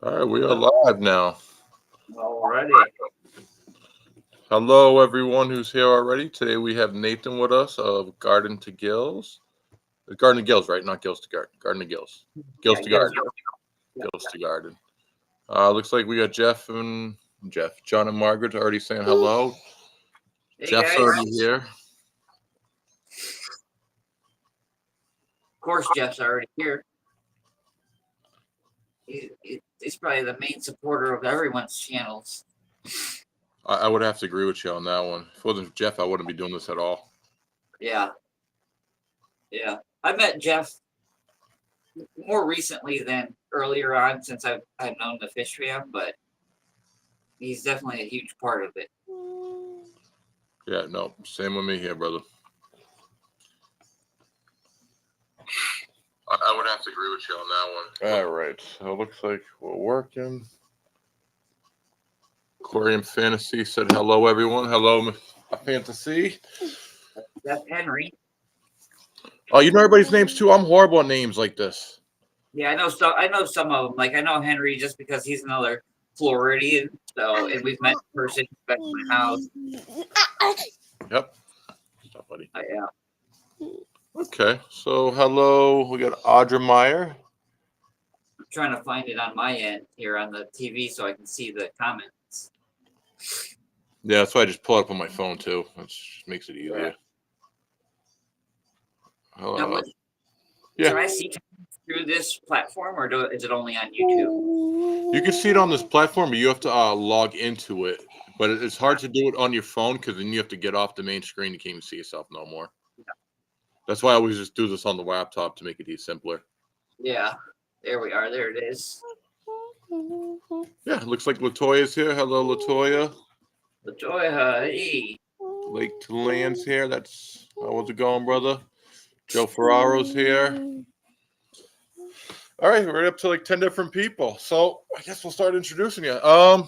All right, we are live now. Alrighty. Hello, everyone who's here already. Today we have Nathan with us of Garden to Gills. Garden to Gills, right? Not Gills to Garden. Garden to Gills. Gills Yeah, to Gills. Garden. Yeah. Gills to Garden. Looks like we got John and Margaret already saying hello. Hey Jeff's guys. already here. Of course, Jeff's already here. He's probably the main supporter of everyone's channels. I would have to agree with you on that one. If it wasn't for Jeff, I wouldn't be doing this at all. Yeah, yeah. I met Jeff more recently than earlier on since I've known the fish fam, but he's definitely a huge part of it. Yeah, no, same with me here, brother. I would have to agree with you on that one. All right, so it looks like we're working. Aquarium Fantasy said hello, everyone. Hello, Fantasy. That's Henry. Oh, you know everybody's names too. I'm horrible at names like this. Yeah, I know. So I know some of them. Like I know Henry just because he's another Floridian. So and we've met in person back at my house. Yep. Stop, buddy. Yeah. Okay, so hello. We got Audra Meyer. I'm trying to find it on my end here on the TV so I can see the comments. Yeah, that's why I just pull it up on my phone too. That just makes it easier. Now, Yeah. can I see through this platform, or is it only on YouTube? You can see it on this platform, but you have to log into it. But it's hard to do it on your phone because then you have to get off the main screen. You can't even see yourself no more. Yeah. That's why I always just do this on the laptop to make it simpler. Yeah, there we are. There it is. Yeah, it looks like Latoya's here. Hello, Latoya. Latoya, hey. Lake to Lands here. That's how's it going, brother? Joe Ferraro's here. All right, we're up to like 10 different people. So I guess we'll start introducing you.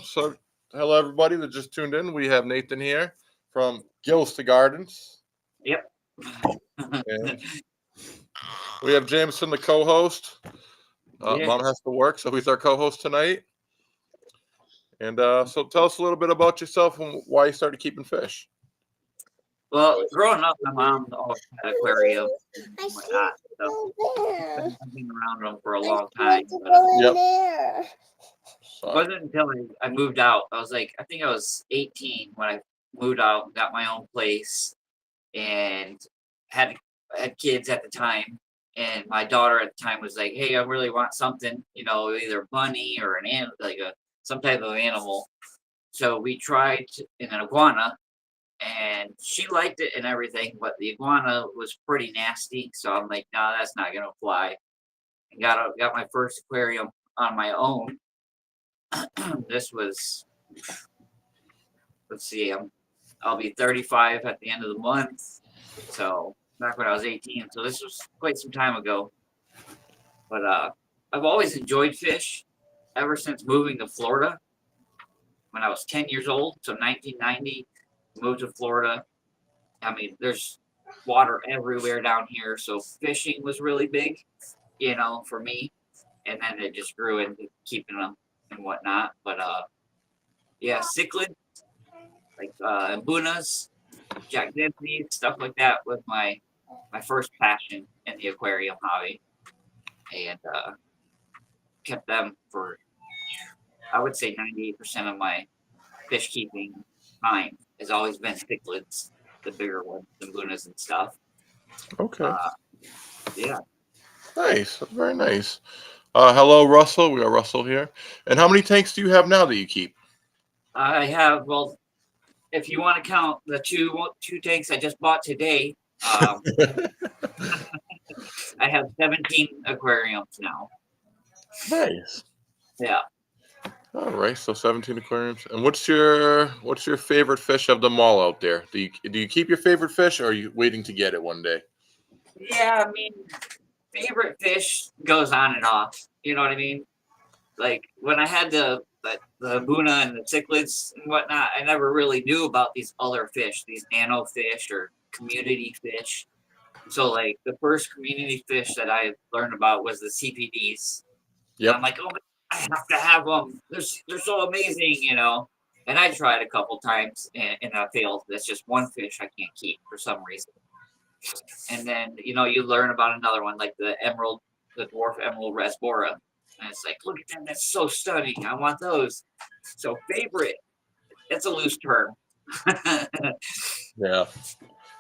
So hello everybody that just tuned in. We have Nathan here from GILLS to Gardens. Yep. And we have Jameson, the co-host. Yeah. Mom has to work, so he's our co-host tonight. And so tell us a little bit about yourself and why you started keeping fish. Well, growing up, my mom always had aquarium and whatnot. So I've been around them for a long time. But Yep. it wasn't until I moved out. I think I was 18 when I moved out and got my own place and had kids at the time. And my daughter at the time was like, "Hey, I really want something, either a bunny or an animal, like some type of animal." So we tried an iguana, and she liked it and everything, but the iguana was pretty nasty. So I'm like, "No, that's not gonna fly." And got my first aquarium on my own. This was, let's see, I'll be 35 at the end of the month. So back when I was 18. So this was quite some time ago. But I've always enjoyed fish ever since moving to Florida. When I was 10 years old, so 1990, moved to Florida. I mean, there's water everywhere down here, so fishing was really big, for me. And then it just grew into keeping them and whatnot. But yeah, cichlids, like mbunas, Jack Dempsey, stuff like that was my first passion in the aquarium hobby, and kept them for, I would say, 98% of my fish keeping time has always been cichlids, the bigger ones, the mbunas and stuff. Okay. Yeah. Nice. Very nice. Hello, Russell. We got Russell here. And how many tanks do you have now that you keep? I have, well, if you want to count the two tanks I just bought today, I have 17 aquariums now. Nice. Yeah. All right, so 17 aquariums. And what's your favorite fish of them all out there? Do you keep your favorite fish, or are you waiting to get it one day? Yeah, I mean, favorite fish goes on and off. You know what I mean? Like when I had the Buna and the cichlids and whatnot, I never really knew about these other fish, these nano fish or community fish. So the first community fish that I learned about was the CPDs. Yep. And I'm like, oh, I have to have them. They're so amazing, you know. And I tried a couple times and I failed. That's just one fish I can't keep for some reason. And then you learn about another one like the dwarf emerald rasbora, and it's like, look at that, that's so stunning. I want those. So favorite, that's a loose term. Yeah,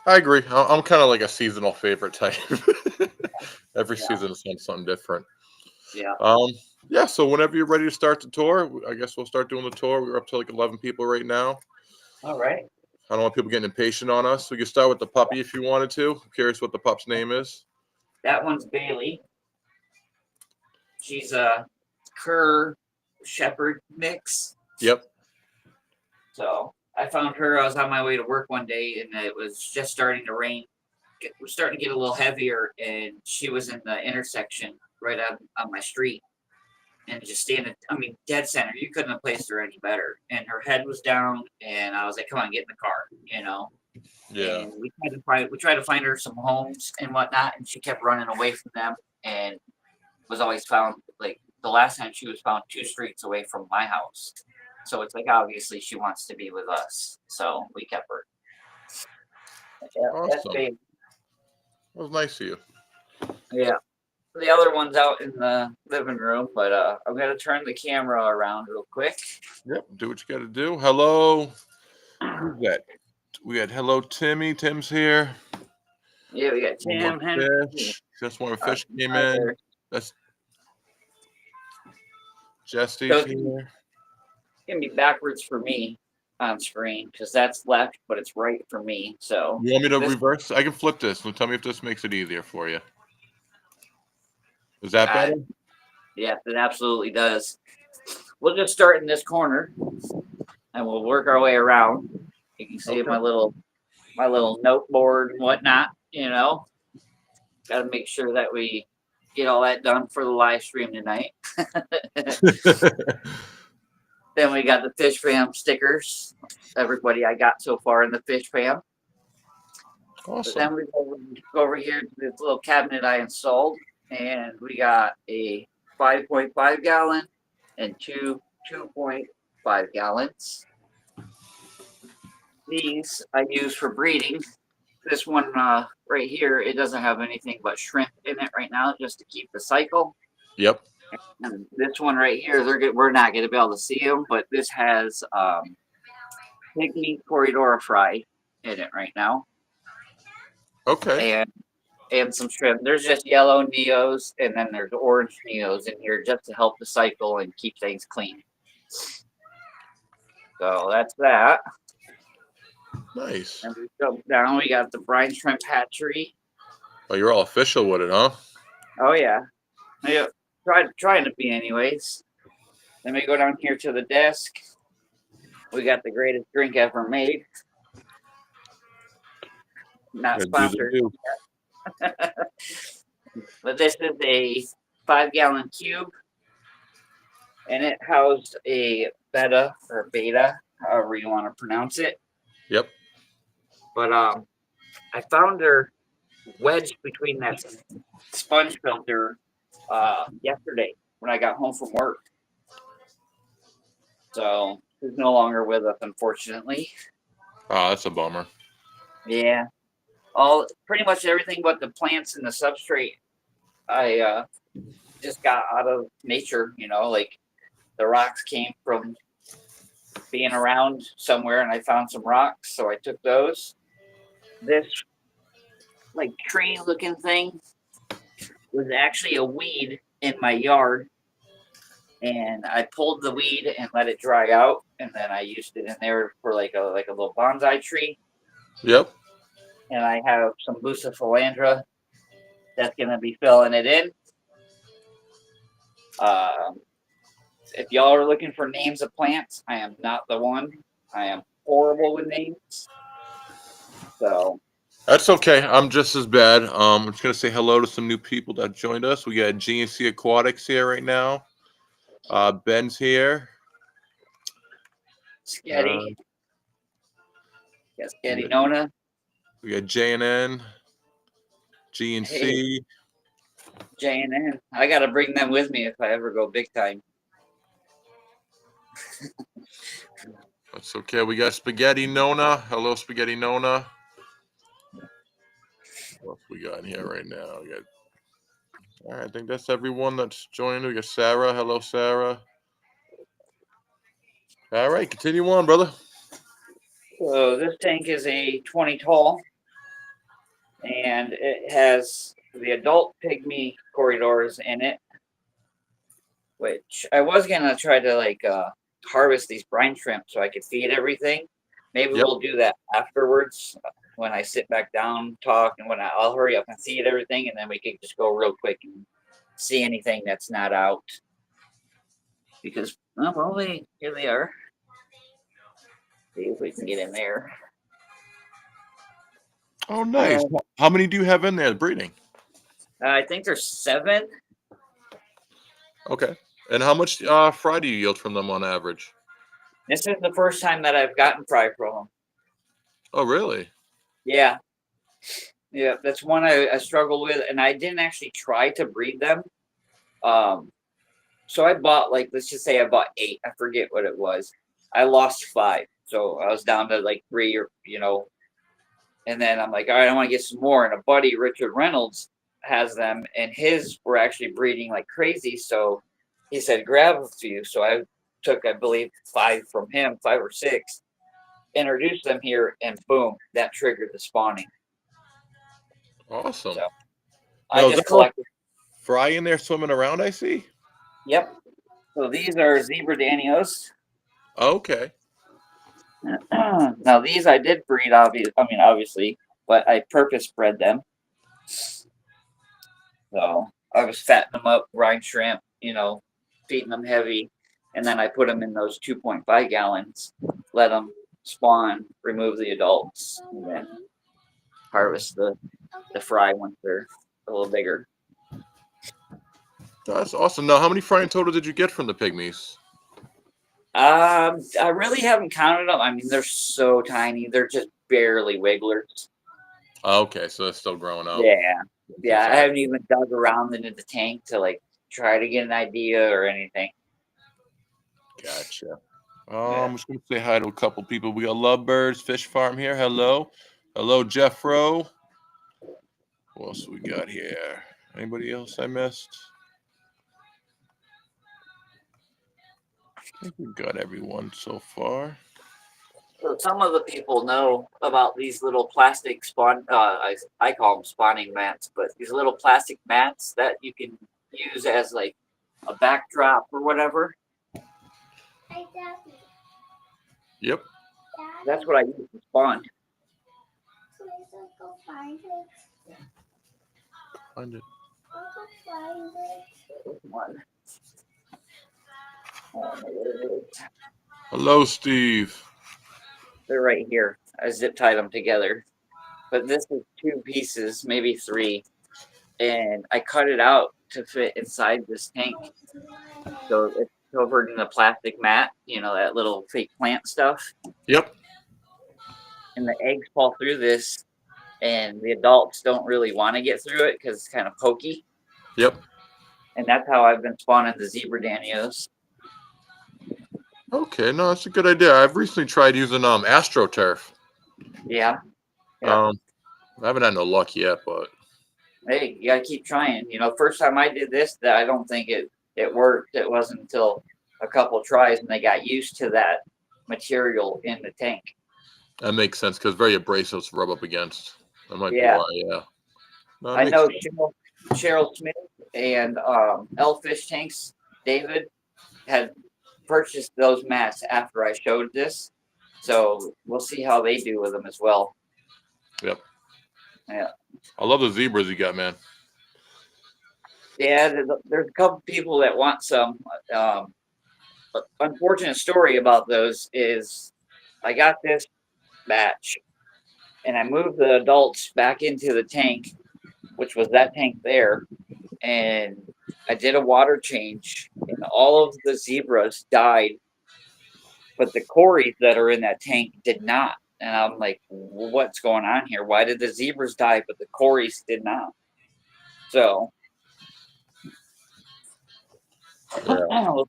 I agree. I'm kind of like a seasonal favorite type. Every Yeah, season is something different. yeah. Um, yeah. So whenever you're ready to start the tour, I guess we'll start doing the tour. We're up to like 11 people right now. All right. I don't want people getting impatient on us. We can start with the puppy if you wanted to. I'm curious what the pup's name is. That one's Bailey. She's a cur shepherd mix. Yep. So I found her. I was on my way to work one day, and it was just starting to rain. It was starting to get a little heavier, and she was in the intersection right on my street, and just standing. I mean, dead center. You couldn't have placed her any better. And her head was down, and I was like, "Come on, get in the car," you know. Yeah. And we tried to find her some homes and whatnot, and she kept running away from them, and was always found like the last time she was found 2 streets away from my house. So it's like obviously she wants to be with us. So we kept her. Yeah, that's Awesome. big. That was nice of you. Yeah. The other one's out in the living room, but I'm gonna turn the camera around real quick. Yep. Do what you got to do. Hello. Who's that? We got hello Timmy. Tim's here. Yeah, we got One more Tim Henry. fish. Just one fish came Hi in. there. That's Jesse's So here. it's gonna be backwards for me on screen because that's left, but it's right for me. So You want me to this reverse? I can flip this. So tell me if this makes it easier for you. Is that better? yeah, it absolutely does. We'll just start in this corner and we'll work our way around. You can see Okay. my little note board and whatnot, Gotta make sure that we get all that done for the live stream tonight. Then we got the fish fam stickers. Everybody I got so far in the fish fam. But Awesome. then we go over here to this little cabinet I installed, and we got a 5.5 gallon and two 2.5 gallons. These I use for breeding. This one right here, it doesn't have anything but shrimp in it right now, just to keep the cycle. Yep. And this one right here, we're not going to be able to see them, but this has pygmy corridora fry in it right now, Okay. and some shrimp. There's just yellow neos, and then there's orange neos in here just to help the cycle and keep things clean. So that's that. Nice. And we go down. We got the brine shrimp hatchery. Oh, you're all official with it, huh? Oh yeah, yeah. Trying to be anyways. Then we go down here to the desk. We got the greatest drink ever made. Not Yeah, sponsored. But this is a 5-gallon cube, and it housed a beta or beta, however you want to pronounce it. Yep. But I found her wedged between that sponge filter yesterday when I got home from work. So she's no longer with us, unfortunately. Oh, that's a bummer. Yeah, pretty much everything but the plants and the substrate I just got out of nature. Like the rocks came from being around somewhere, and I found some rocks, so I took those. This like tree looking thing was actually a weed in my yard, and I pulled the weed and let it dry out, and then I used it in there for like a little bonsai tree. Yep. And I have some bucephalandra that's gonna be filling it in. If y'all are looking for names of plants, I am not the one. I am horrible with names. So That's okay. I'm just as bad. I'm just gonna say hello to some new people that joined us. We got GNC Aquatics here right now. Ben's here. Sketty. Yes, Sketty Nona. We got JNN, GNC. Hey, J&N. I gotta bring them with me if I ever go big time. That's okay. We got Spaghetti Nona. Hello, Spaghetti Nona. What else we got in here right now? We got. All right, I think that's everyone that's joining. We got Sarah. Hello, Sarah. All right, continue on, brother. So this tank is a 20 tall, and it has the adult pygmy corridors in it, which I was gonna try to like harvest these brine shrimp so I could feed everything. Maybe Yep. we'll do that afterwards when I sit back down, talk, and I'll hurry up and feed everything, and then we can just go real quick and see anything that's not out. Because well, here they are. See if we can get in there. Oh, nice. How many do you have in there breeding? I think there's 7. Okay. And how much fry do you yield from them on average? This is the first time that I've gotten fry from them. Oh, really? Yeah. Yeah, that's one I struggled with, and I didn't actually try to breed them. So I bought, like, let's just say I bought 8. I forget what it was. I lost 5, so I was down to like 3, or and then I'm like, all right, I want to get some more. And a buddy, Richard Reynolds, has them, and his were actually breeding like crazy. So he said, grab a few. So I took, I believe, 5 from him, 5 or 6, introduced them here, and boom, that triggered the spawning. Awesome. So Now, I just collected. Fry in there swimming around, I see. Yep. So these are zebra danios. Okay. Now these I did breed, obviously, but I purpose bred them. So I was fattening them up, brine shrimp, feeding them heavy, and then I put them in those 2.5 gallons, let them spawn, remove the adults, and then harvest the fry once they're a little bigger. That's awesome. Now, how many fry in total did you get from the pygmies? I really haven't counted them. I mean, they're so tiny; they're just barely wigglers. Okay, so it's still growing up. Yeah. I haven't even dug around into the tank to like try to get an idea or anything. Gotcha. I'm just gonna say hi to a couple people. We got Lovebirds Fish Farm here. Hello, Jeffro. What else we got here? Anybody else I missed? I think we got everyone so far. So some of the people know about these little plastic spawn. I call them spawning mats, but these little plastic mats that you can use as like a backdrop or whatever. Yep. That's what I use to spawn. Find it. One. Hello, Steve. They're right here. I zip tied them together, but this is 2 pieces, maybe 3, and I cut it out to fit inside this tank. So it's covered in the plastic mat, that little fake plant stuff. Yep. And the eggs fall through this, and the adults don't really want to get through it because it's kind of pokey. Yep. And that's how I've been spawning the zebra danios. Okay, no, that's a good idea. I've recently tried using AstroTurf. Yeah. I haven't had no luck yet, but Hey, you gotta keep trying. First time I did this, that I don't think it worked. It wasn't until a couple tries and they got used to that material in the tank. that makes sense because very abrasive to rub up against. That might be why. Yeah. No, I know Cheryl Smith and Fish Tanks, David, had purchased those mats after I showed this. So we'll see how they do with them as well. Yep. Yeah. I love the zebras you got, man. Yeah, there's a couple people that want some. Unfortunate story about those is I got this batch and I moved the adults back into the tank, which was that tank there, and I did a water change and all of the zebras died, but the cories that are in that tank did not. And I'm like, what's going on here? Why did the zebras die, but the cories did not? So we'll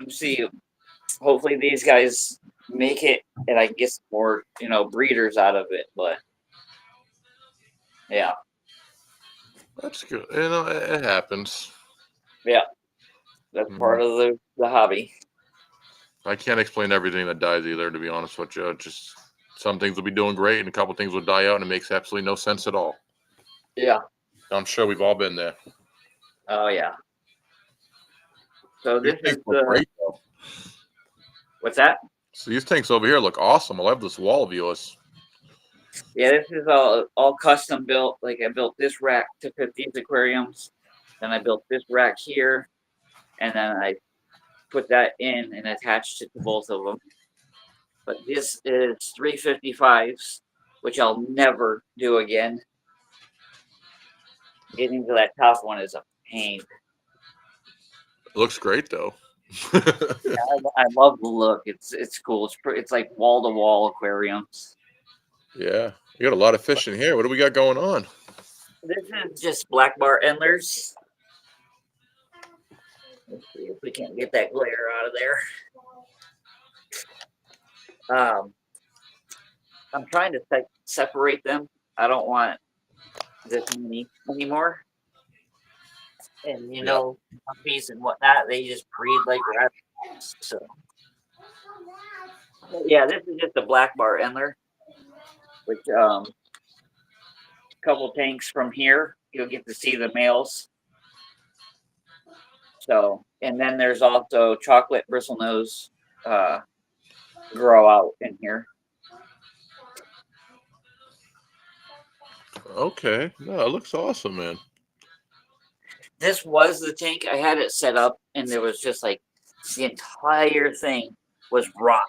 see hopefully these guys make it and I get some more, breeders out of it. But yeah, That's good. It happens. yeah, that's Mhm. part of the hobby. I can't explain everything that dies either, to be honest with you. Just some things will be doing great, and a couple things will die out, and it makes absolutely no sense at all. Yeah. I'm sure we've all been there. Oh yeah. So These this is tanks look great, though. what's that? So these tanks over here look awesome. I love this wall of yours. Yeah, this is all custom built. Like I built this rack to fit these aquariums. Then I built this rack here, and then I put that in and attached it to both of them. But this is 355s, which I'll never do again. Getting to that top one is a pain. It looks great, though. I love the look. It's cool. It's like wall to wall aquariums. Yeah, you got a lot of fish in here. What do we got going on? This is just black bar endlers. Let's see if we can get that glare out of there. I'm trying to separate them. I don't want this many anymore. And Yeah. puppies and whatnot, they just breed like rabbits. So yeah, this is just a black bar endler, which couple tanks from here, you'll get to see the males. So, and then there's also chocolate bristlenose grow out in here. Okay. No, it looks awesome, man. This was the tank. I had it set up, and there was just like the entire thing was rock,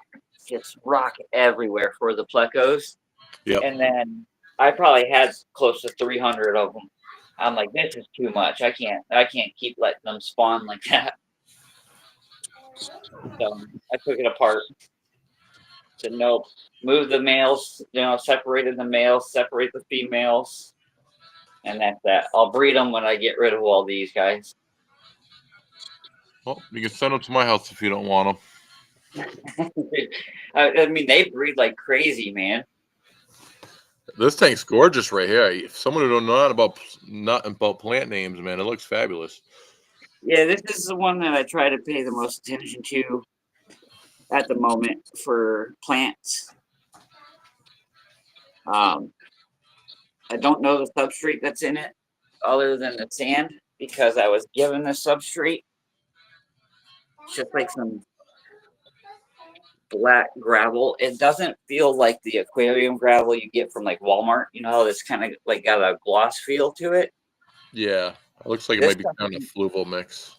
just rock everywhere for the plecos. Yep. And then I probably had close to 300 of them. I'm like, this is too much. I can't keep letting them spawn like that. So I took it apart. Said nope. Move the males. Separated the males. Separate the females. And that's that. I'll breed them when I get rid of all these guys. Well, you can send them to my house if you don't want them. I mean, they breed like crazy, man. This tank's gorgeous right here. If someone who don't know not about plant names, man, it looks fabulous. Yeah, this is the one that I try to pay the most attention to at the moment for plants. I don't know the substrate that's in it other than the sand because I was given the substrate. It's just like some black gravel. It doesn't feel like the aquarium gravel you get from like Walmart. You know how this kind of like got a gloss feel to it. Yeah, it looks like it This might be stuff kind of is- fluval mix.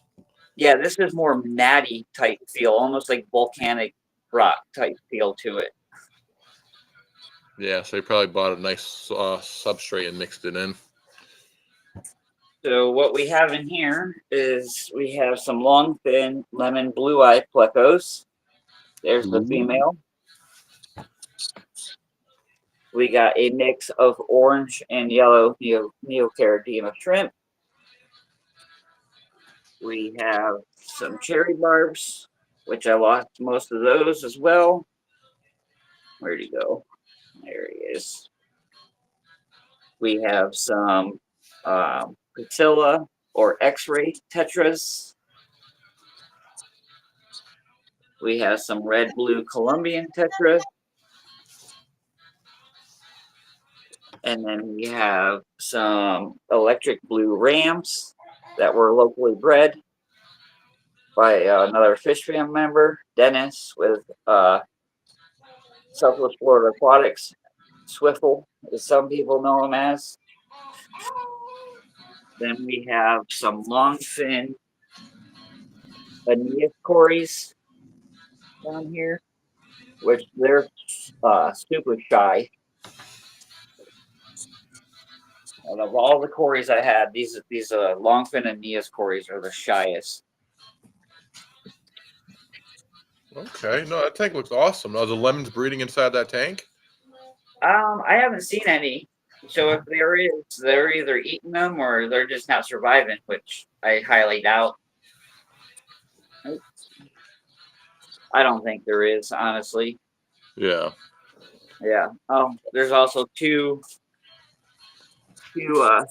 yeah, this is more natty type feel, almost like volcanic rock type feel to it. Yeah, so they probably bought a nice substrate and mixed it in. So what we have in here is we have some long fin lemon blue eye plecos. There's the female. We got a mix of orange and yellow neocaridina shrimp. We have some cherry barbs, which I lost most of those as well. Where'd he go? There he is. We have some Priscilla or X-ray tetras. We have some red blue Colombian tetra. And then we have some electric blue rams that were locally bred by another fish fam member, Dennis, with Southwest Florida Aquatics, Swiffle, as some people know him as. Then we have some long fin Aeneas cories down here, which they're super shy. And of all the cories I had, these longfin Aeneas cories are the shyest. Okay, no, that tank looks awesome. Are the lemons breeding inside that tank? I haven't seen any. So if there is, they're either eating them or they're just not surviving, which I highly doubt. I don't think there is, honestly. Yeah. Yeah. There's also two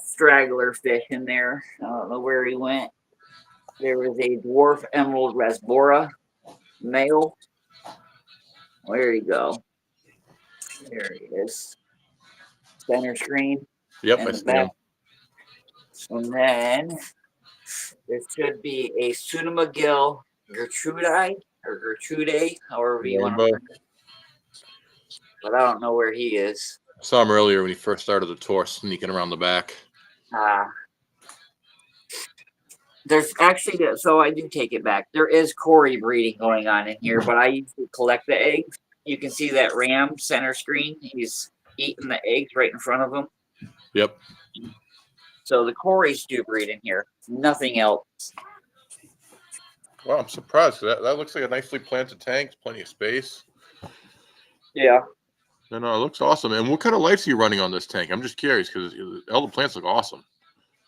straggler fish in there. I don't know where he went. There was a dwarf emerald rasbora male. Where'd he go? There he is. Center screen Yep, I in the see back. him. And then there should be a Sunamagill Gertrudii or Gertrude, however you want to Rainbow. pronounce it. But I don't know where he is. I saw him earlier when he first started the tour, sneaking around the back. There's actually, so I do take it back. There is Cory breeding going on in here, but I usually collect the eggs. You can see that ram center screen. He's eating the eggs right in front of him. Yep. So the Corys do breed in here. Nothing else. Wow, I'm surprised. That looks like a nicely planted tank. Plenty of space. Yeah. No, it looks awesome. And what kind of lights are you running on this tank? I'm just curious because all the plants look awesome.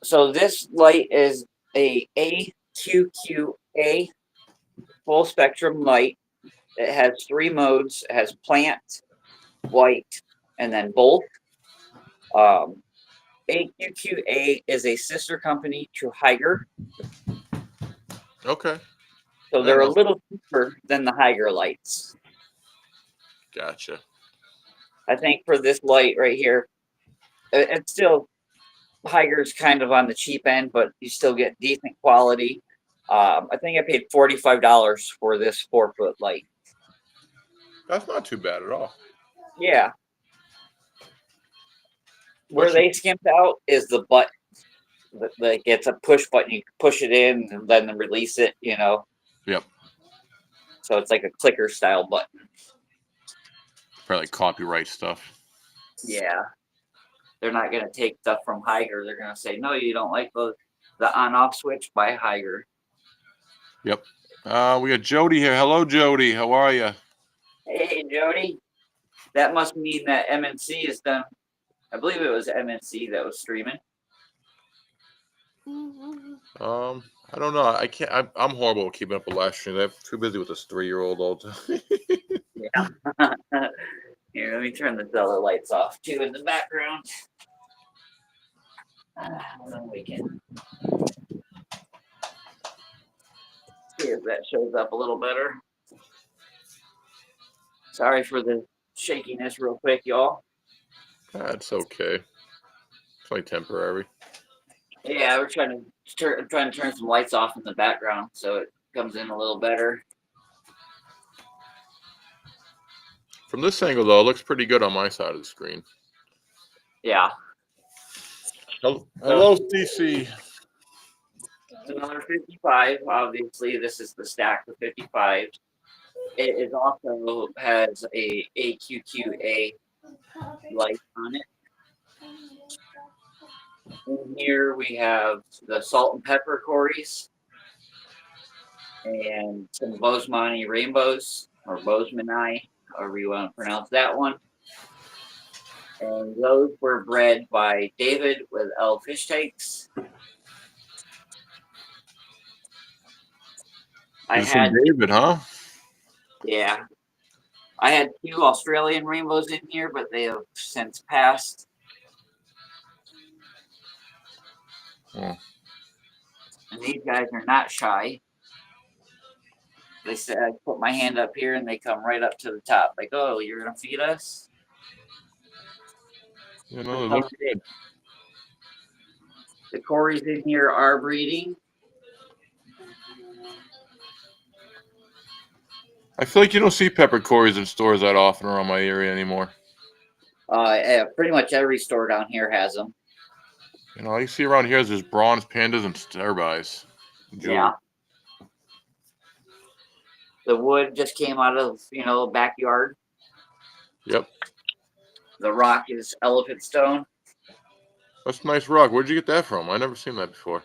So this light is a AQQA full spectrum light. It has 3 modes. It has plant, white, and then both. AQQA is a sister company to Higer. Okay. So they're a little cheaper than the Higer lights. Gotcha. I think for this light right here, it's still Higer's kind of on the cheap end, but you still get decent quality. I think I paid $45 for this 4-foot light. That's not too bad at all. Yeah. Where they skimped out is the button. Like it's a push button. You can push it in and then release it, you know. Yep. So it's like a clicker style button. Probably copyright stuff. Yeah. They're not going to take stuff from Higer. They're going to say, no, you don't like the on-off switch by Higer. Yep. We got Jody here. Hello, Jody. How are you? Hey, Jody. That must mean that MNC is done. I believe it was MNC that was streaming. I don't know. I can't. I'm horrible at keeping up with live streams. I'm too busy with this 3-year-old all the time. Yeah. Here, let me turn the Zeller lights off too in the background. Then we can see if that shows up a little better. Sorry for the shakiness real quick, y'all. That's okay. It's only temporary. Yeah, we're trying to turn some lights off in the background so it comes in a little better. From this angle, though, it looks pretty good on my side of the screen. Yeah. Hello, CC. It's another 55. Obviously, this is the stack of 55. It is also has a AQQA light on it. In here we have the salt and pepper Corys and some Bosemani rainbows or Bosemani, however you want to pronounce that one. And those were bred by David with L fish tanks. David, huh? Yeah. I had 2 Australian rainbows in here, but they have since passed. Oh. And these guys are not shy. They said I put my hand up here and they come right up to the top. Like, oh, you're gonna feed us? You know, it looks good. The Corys in here are breeding. I feel like you don't see pepper Corys in stores that often around my area anymore. Pretty much every store down here has them. You know, all you see around here is there's bronze pandas and starbys. Yeah. The wood just came out of, backyard. Yep. The rock is elephant stone. That's a nice rock. Where'd you get that from? I never seen that before.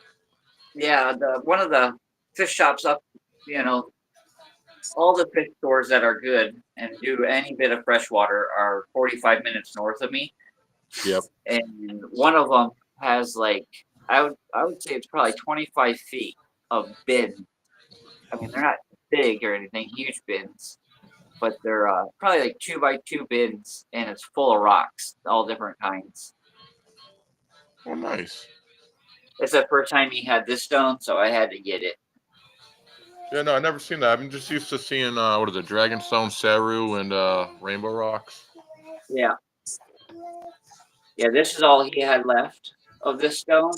Yeah, one of the fish shops up, all the fish stores that are good and do any bit of freshwater are 45 minutes north of me. Yep. And one of them has I would say it's probably 25 feet of bin. I mean, they're not big or anything, huge bins, but they're probably like 2 by 2 bins, and it's full of rocks, all different kinds. Oh, nice. It's the first time he had this stone, so I had to get it. Yeah, no, I've never seen that. I'm just used to seeing what is it, Dragonstone, Saru, and Rainbow Rocks. Yeah, yeah. This is all he had left of this stone.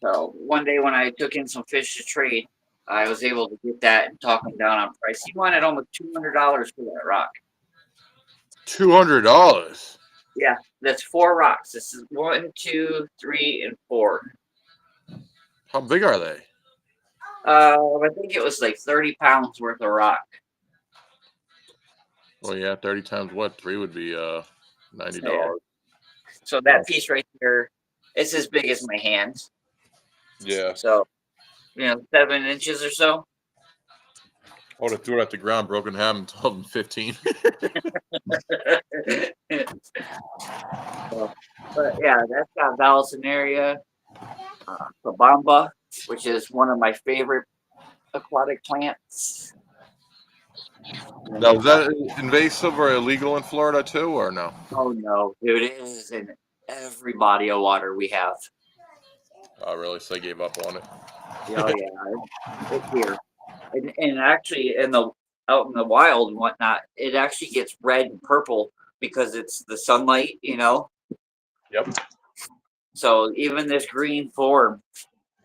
So one day when I took in some fish to trade, I was able to get that and talk him down on price. He wanted almost $200 for that rock. $200. Yeah, that's 4 rocks. This is 1, 2, 3, and 4. How big are they? I think it was like 30 pounds worth of rock. Well, yeah, 30 times what? 3 would be $90. Yeah. So that piece right there, it's as big as my hand. Yeah. So, 7 inches or so. I would have threw it at the ground, broken half, and told him 15. But yeah, that's got Vallisneria, Kabamba, which is one of my favorite aquatic plants. Now, is that invasive or illegal in Florida too, or no? Oh no, dude, it is in every body of water we have. Oh, really? So they gave up on it. Oh yeah, it's here, and actually out in the wild and whatnot, it actually gets red and purple because it's the sunlight, Yep. So even this green form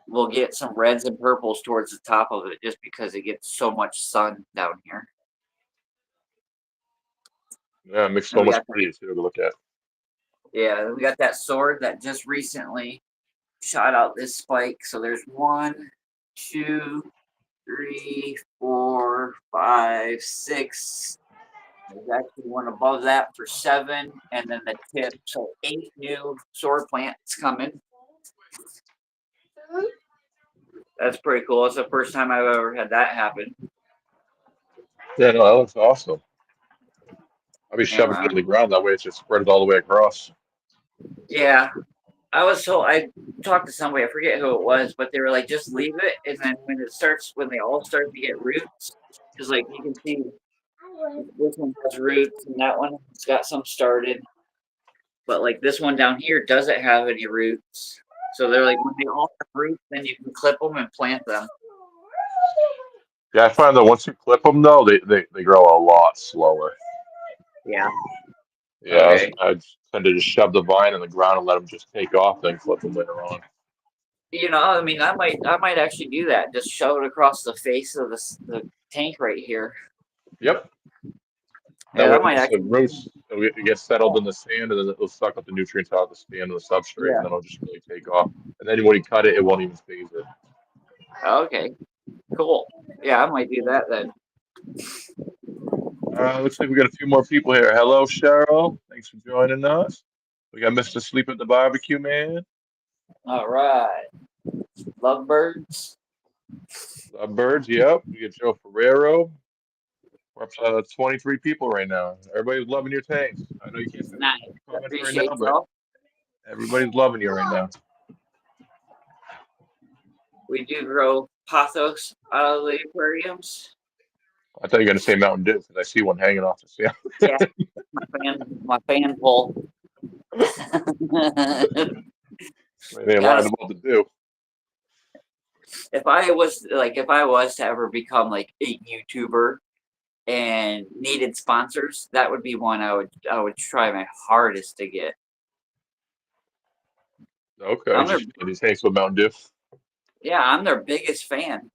will get some reds and purples towards the top of it just because it gets so much sun down here. Yeah, it makes so And we much got pretty too to look at. Yeah, we got that sword that just recently shot out this spike. So there's 1, 2, 3, 4, 5, 6. There's actually one above that for 7, and then the tip. So 8 new sword plants coming. That's pretty cool. It's the first time I've ever had that happen. Yeah, no, that looks awesome. I'll be shoving it And in the ground that way. It's just spread it all the way across. yeah, I talked to somebody, I forget who it was, but they were like, just leave it, and then when they all start to get roots, because like you can see this one has roots and that one's got some started, but like this one down here doesn't have any roots. So they're like, when they all have roots, then you can clip them and plant them. Yeah, I find that once you clip them, though, they grow a lot slower. Yeah. Yeah, Okay. I tend to just shove the vine in the ground and let them just take off, then clip them later on. I mean, I might actually do that. Just shove it across the face of the tank right here. Yep. Yeah, That way, that might once the actually. roots get settled in the sand, and then it'll suck up the nutrients out of the sand and the substrate, Yeah. and then it'll just really take off. And then when you cut it, it won't even phase it. Okay. Cool. Yeah, I might do that then. Looks like we got a few more people here. Hello, Cheryl. Thanks for joining us. We got Mr. Sleep at the Barbecue Man. All right. Lovebirds. Birds, yep. We got Joe Ferrero. We're up to 23 people right now. Everybody's loving your tanks. I know you can't see Nice. the comments right Appreciate now, but y'all. everybody's loving you right now. We do grow pothos out of the aquariums. I thought you were going to say Mountain Dew because I see one hanging off the ceiling. Yeah, my fan pole. They lied about the Dew. If I was to ever become like a YouTuber and needed sponsors, that would be one I would try my hardest to get. Okay, just filling these tanks with Mountain Dew. Yeah, I'm their biggest fan.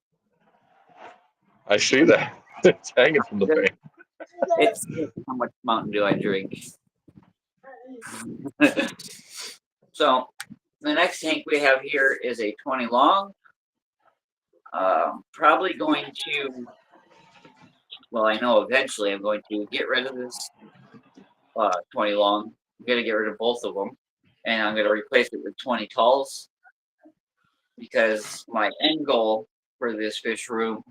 I see that. It's hanging from the fan. It's how much Mountain Dew I drink. So the next tank we have here is a 20 long. Probably going to. Well, I know eventually I'm going to get rid of this 20 long. I'm going to get rid of both of them, and I'm going to replace it with 20 talls because my end goal for this fish room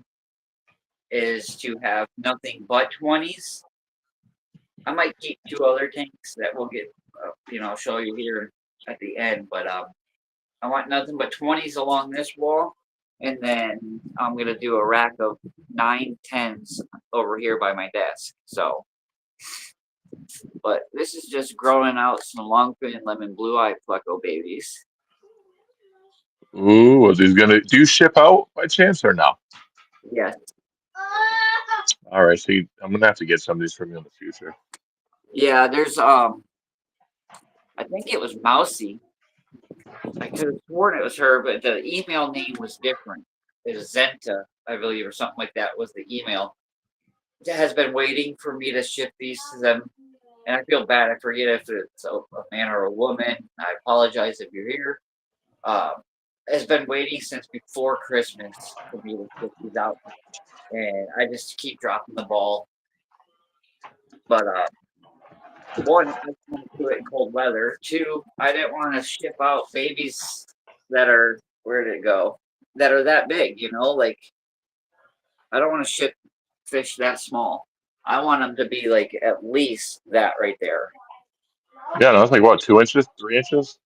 is to have nothing but 20s. I might keep 2 other tanks that we'll get, I'll show you here at the end, but I want nothing but 20s along this wall And then I'm gonna do a rack of 9 10s over here by my desk. So, but this is just growing out some long fin lemon blue eye pleco babies. Ooh, are these gonna do you ship out by chance or no? Yes. All right, so I'm gonna have to get some of these from you in the future. Yeah, there's I think it was Mousy. I could have sworn it was her, but the email name was different. It was Zenta, I believe, or something like that was the email. It has been waiting for me to ship these to them. And I feel bad. I forget if it's a man or a woman. I apologize if you're here. Um, has been waiting since before Christmas for me to ship these out. And I just keep dropping the ball. But one, I want to do it in cold weather. Two, I didn't want to ship out babies that are, where did it go? That are that big, like I don't want to ship fish that small. I want them to be like at least that right there. Yeah, no, it's like what, 2 inches, 3 inches?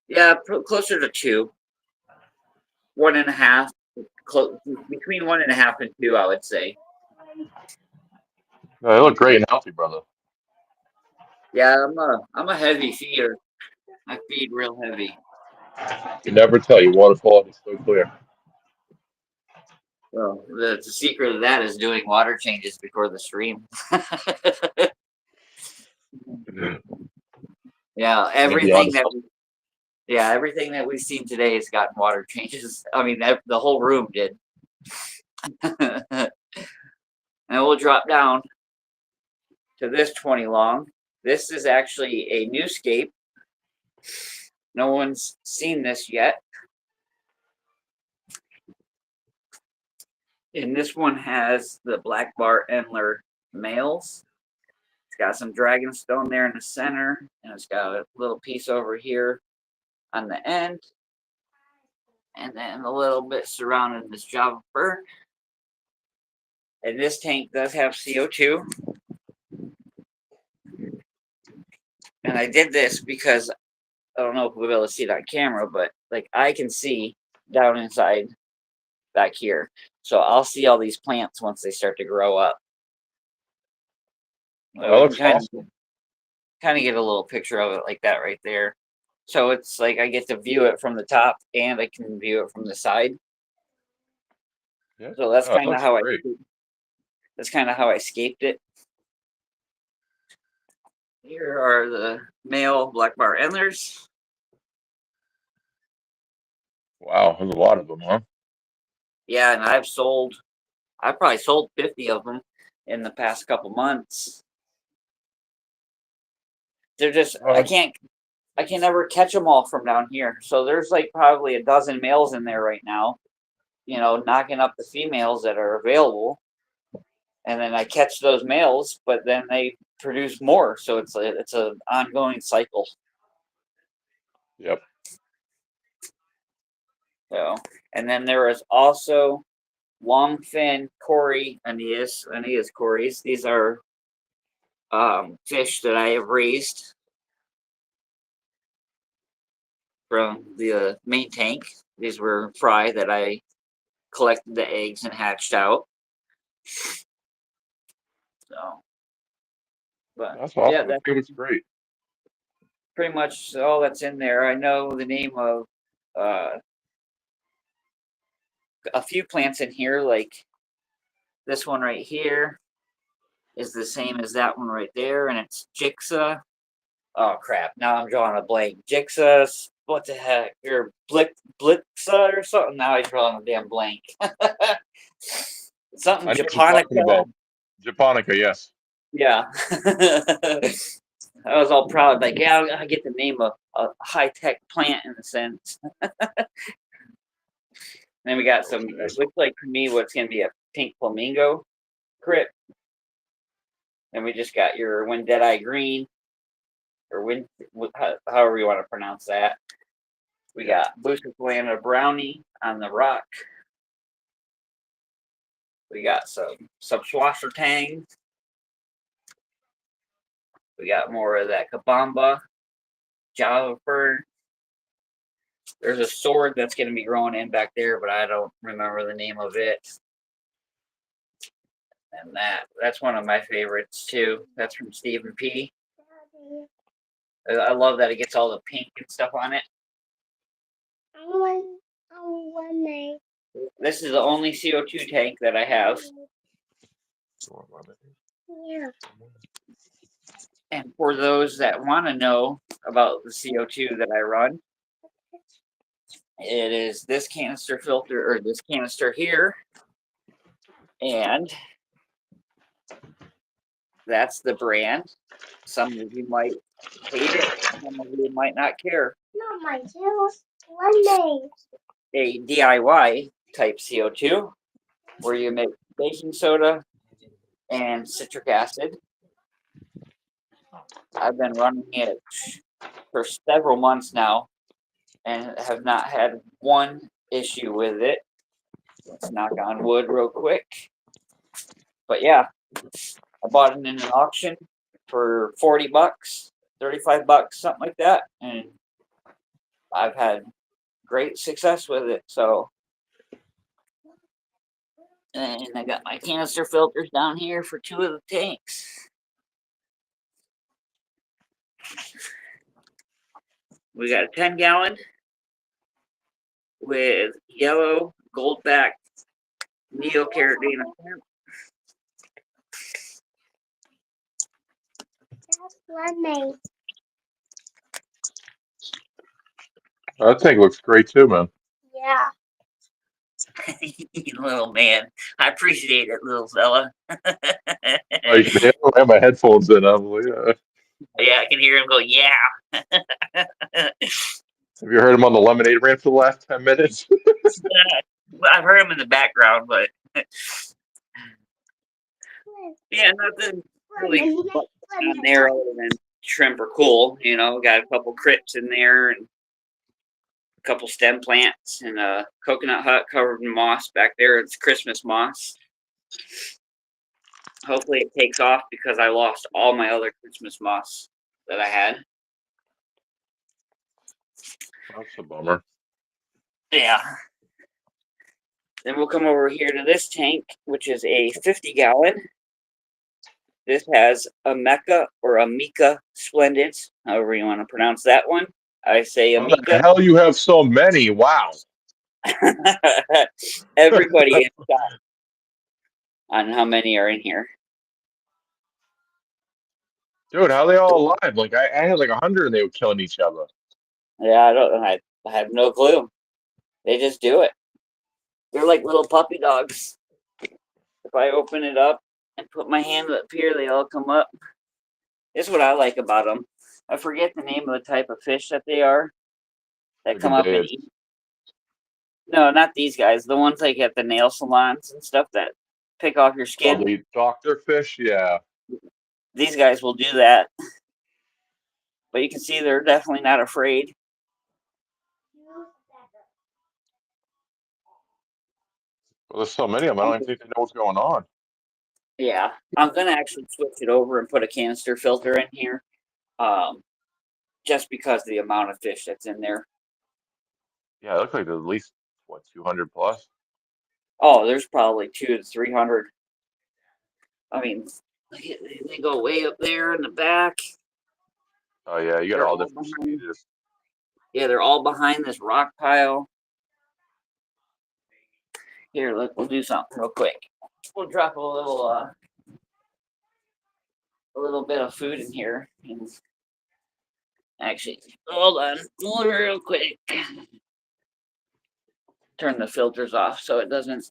Yeah, closer to two, 1.5, between 1.5 and 2, I would say. No, they look great and healthy, brother. Yeah, I'm a heavy feeder. I feed real heavy. You never tell. Your water quality is so clear. Well, the secret of that is doing water changes before the stream. Yeah, Gonna be honest. everything that we've seen today has gotten water changes. I mean, the whole room did. And we'll drop down to this 20 long. This is actually a new scape. No one's seen this yet. And this one has the black bar antler males. It's got some dragonstone there in the center, and it's got a little piece over here on the end, and then a little bit surrounding this Java fern. And this tank does have CO2. And I did this because I don't know if we'll be able to see it on camera, but like I can see down inside back here. So I'll see all these plants once they start to grow up. That We can looks awesome. kind of get a little picture of it like that right there. So it's like I get to view it from the top and I can view it from the side. Yeah, So that's no, that kind of looks how great. I escaped it. Here are the male black bar antlers. Wow, there's a lot of them, huh? Yeah, and I probably sold 50 of them in the past couple months. They're just Oh, I can never catch them all from down here. So there's like probably a dozen males in there right now, knocking up the females that are available. And then I catch those males, but then they produce more. So it's an ongoing cycle. yep. So, and then there is also longfin Cory Aeneas Corys. These are fish that I have raised from the main tank. These were fry that I collected the eggs and hatched out. So, but That's yeah, awesome. that's It looks great. pretty much all that's in there. I know the name of uh, a few plants in here, like this one right here is the same as that one right there, and it's Jigsaw. Oh crap! Now I'm drawing a blank. Jigsaw, what the heck? Or Blixa or something. Now I'm drawing a damn blank. Something I know what you're talking Japonica. about. Japonica, yes. Yeah. I was all proud, like, yeah, I get to name a high tech plant in a sense. Then we got some, it looks like to me what's going to be a pink flamingo crypt. Then we just got your When Deadeye Green, or however you want to pronounce that. We got Booster Planner Brownie on the rock. We got some Swasher Tang. We got more of that Kabamba, Java Fern. There's a sword that's going to be growing in back there, but I don't remember the name of it. And that's one of my favorites too. That's from Stephen P. I love that it gets all the pink and stuff on it. This is the only CO2 tank that I have. Yeah. And for those that want to know about the CO2 that I run, it is this canister filter, or this canister here. And that's the brand. Some of you might hate it, some of you might not care. No, my tails. Lemonade. A DIY type CO2 where you make baking soda and citric acid. I've been running it for several months now and have not had one issue with it. Let's knock on wood real quick. But yeah, I bought it in an auction for 40 bucks, 35 bucks, something like that. And I've had great success with it. So, and I got my canister filters down here for 2 of the tanks. We got a 10-gallon with yellow gold-backed neocaridina shrimp. That's lemonade. That tank looks great too, man. Yeah. Little man, I appreciate it, little fella. I have my headphones in. I'm like, Yeah, I can hear him go, yeah. have you heard him on the lemonade rant for the last 10 minutes? Well, I've heard him in the background, but yeah, nothing really on there other than shrimp are cool. You know, got a couple crips in there and a couple stem plants and a coconut hut covered in moss back there. It's Christmas moss. Hopefully it takes off because I lost all my other Christmas moss that I had. That's a bummer. Yeah. Then we'll come over here to this tank, which is a 50-gallon. This has a Mecca or a Mika Splendids, however you want to pronounce that one. I say How the Amica. hell you have so many? Wow. Everybody is shocked on how many are in here. Dude, how are they all alive? Like I had like 100 and they were killing each other. Yeah, I have no clue. They just do it. They're like little puppy dogs. If I open it up and put my hand up here, they all come up. This is what I like about them. I forget the name of the type of fish that they are that Like come a up and dead. eat. No, not these guys. The ones like at the nail salons and stuff that pick off your Oh, skin. the doctor fish, yeah. These guys will do that. But you can see they're definitely not afraid. Well, there's so many of them. I don't even think they know what's going on. Yeah, I'm gonna actually switch it over and put a canister filter in here, just because of the amount of fish that's in there. Yeah, it looks like there's at least what 200 plus. Oh, there's probably 200 to 300. I mean, they go way up there in the back. Oh yeah, you got They're all all different behind. stages. Yeah, they're all behind this rock pile. Here, look, we'll do something real quick. We'll drop a little bit of food in here. And actually, hold on, real quick. Turn the filters off so it doesn't.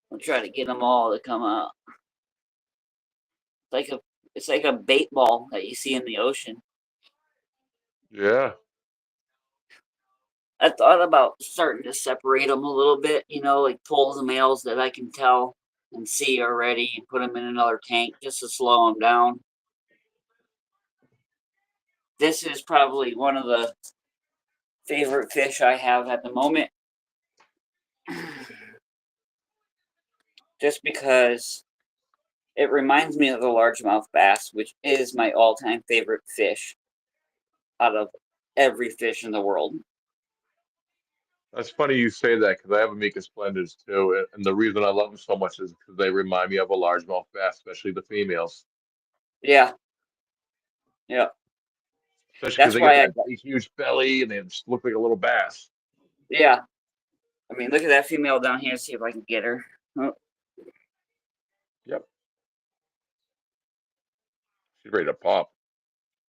We'll try to get them all to come out. It's like a bait ball that you see in the ocean. Yeah. I thought about starting to separate them a little bit, you know, like pull the males that I can tell and see already and put them in another tank just to slow them down. This is probably one of the favorite fish I have at the moment. Just because It reminds me of the largemouth bass, which is my all-time favorite fish out of every fish in the world. That's funny you say that because I have Amica Splendids too, and the reason I love them so much is because they remind me of a largemouth bass, especially the females. Yeah, yeah. Especially because That's they get why that big, huge belly and they just look like a little bass. yeah. I mean, look at that female down here. See if I can get her. Oh, Yep, she's ready to pop.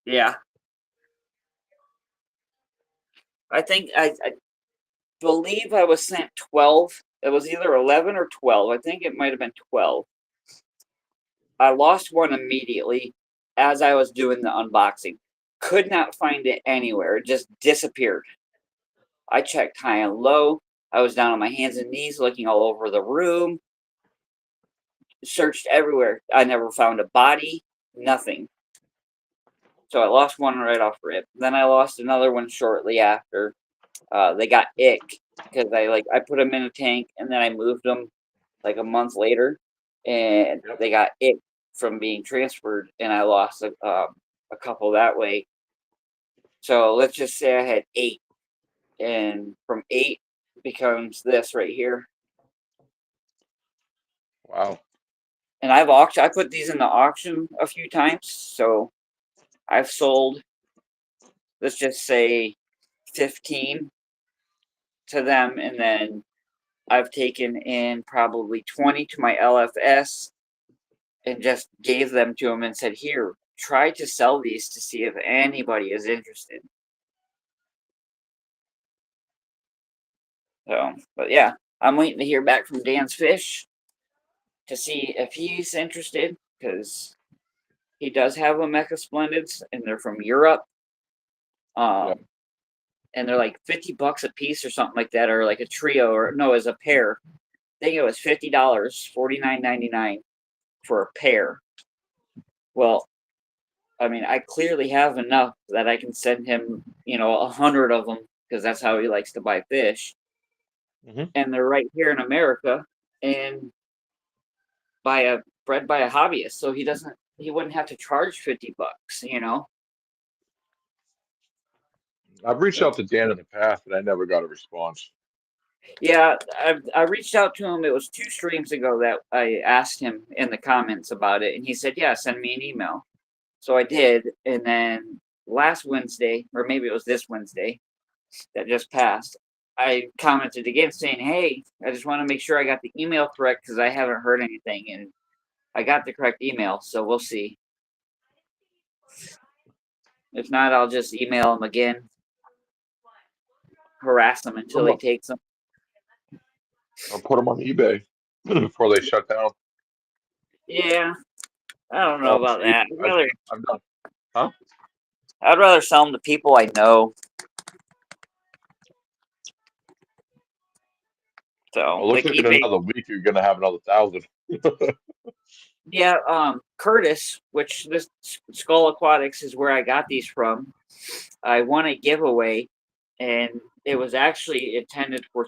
yeah. I believe I was sent 12. It was either 11 or 12. I think it might have been 12. I lost one immediately as I was doing the unboxing. Could not find it anywhere. It just disappeared. I checked high and low. I was down on my hands and knees looking all over the room. Searched everywhere. I never found a body. Nothing. So I lost one right off rip. Then I lost another one shortly after. They got ick because I put them in a tank and then I moved them like a month later, and Yep. they got ick from being transferred, and I lost a couple that way. So let's just say I had 8, and from 8 becomes this right here. Wow. And I put these in the auction a few times, so I've sold, let's just say 15 to them, and then I've taken in probably 20 to my LFS and just gave them to them and said, here, try to sell these to see if anybody is interested. So, but yeah, I'm waiting to hear back from Dan's Fish to see if he's interested, because he does have a Mecha Splendids and they're from Europe. Yep. And they're like $50 a piece or something like that, or like a trio, or no, as a pair. I think it was $50, $49.99 for a pair. Well, I mean, I clearly have enough that I can send him, 100 of them, because that's how he likes to buy fish. Mhm. And they're right here in America, and bred by a hobbyist, so he wouldn't have to charge $50. I've reached So, out to Dan in the past, but I never got a response. yeah, I reached out to him. It was 2 streams ago that I asked him in the comments about it, and he said, yeah, send me an email. So I did, and then last Wednesday, or maybe it was this Wednesday that just passed, I commented again saying, hey, I just want to make sure I got the email correct because I haven't heard anything, and I got the correct email, so we'll see. If not, I'll just email him again, harass him until he takes them. I'll put them on eBay before they shut down. Yeah, I don't know about that. I've done. Huh? I'd rather sell them to people I know. So, Well, looks like in eBay. another week you're gonna have another 1,000. Yeah, Curtis, which this Skull Aquatics is where I got these from. I won a giveaway, and it was actually intended for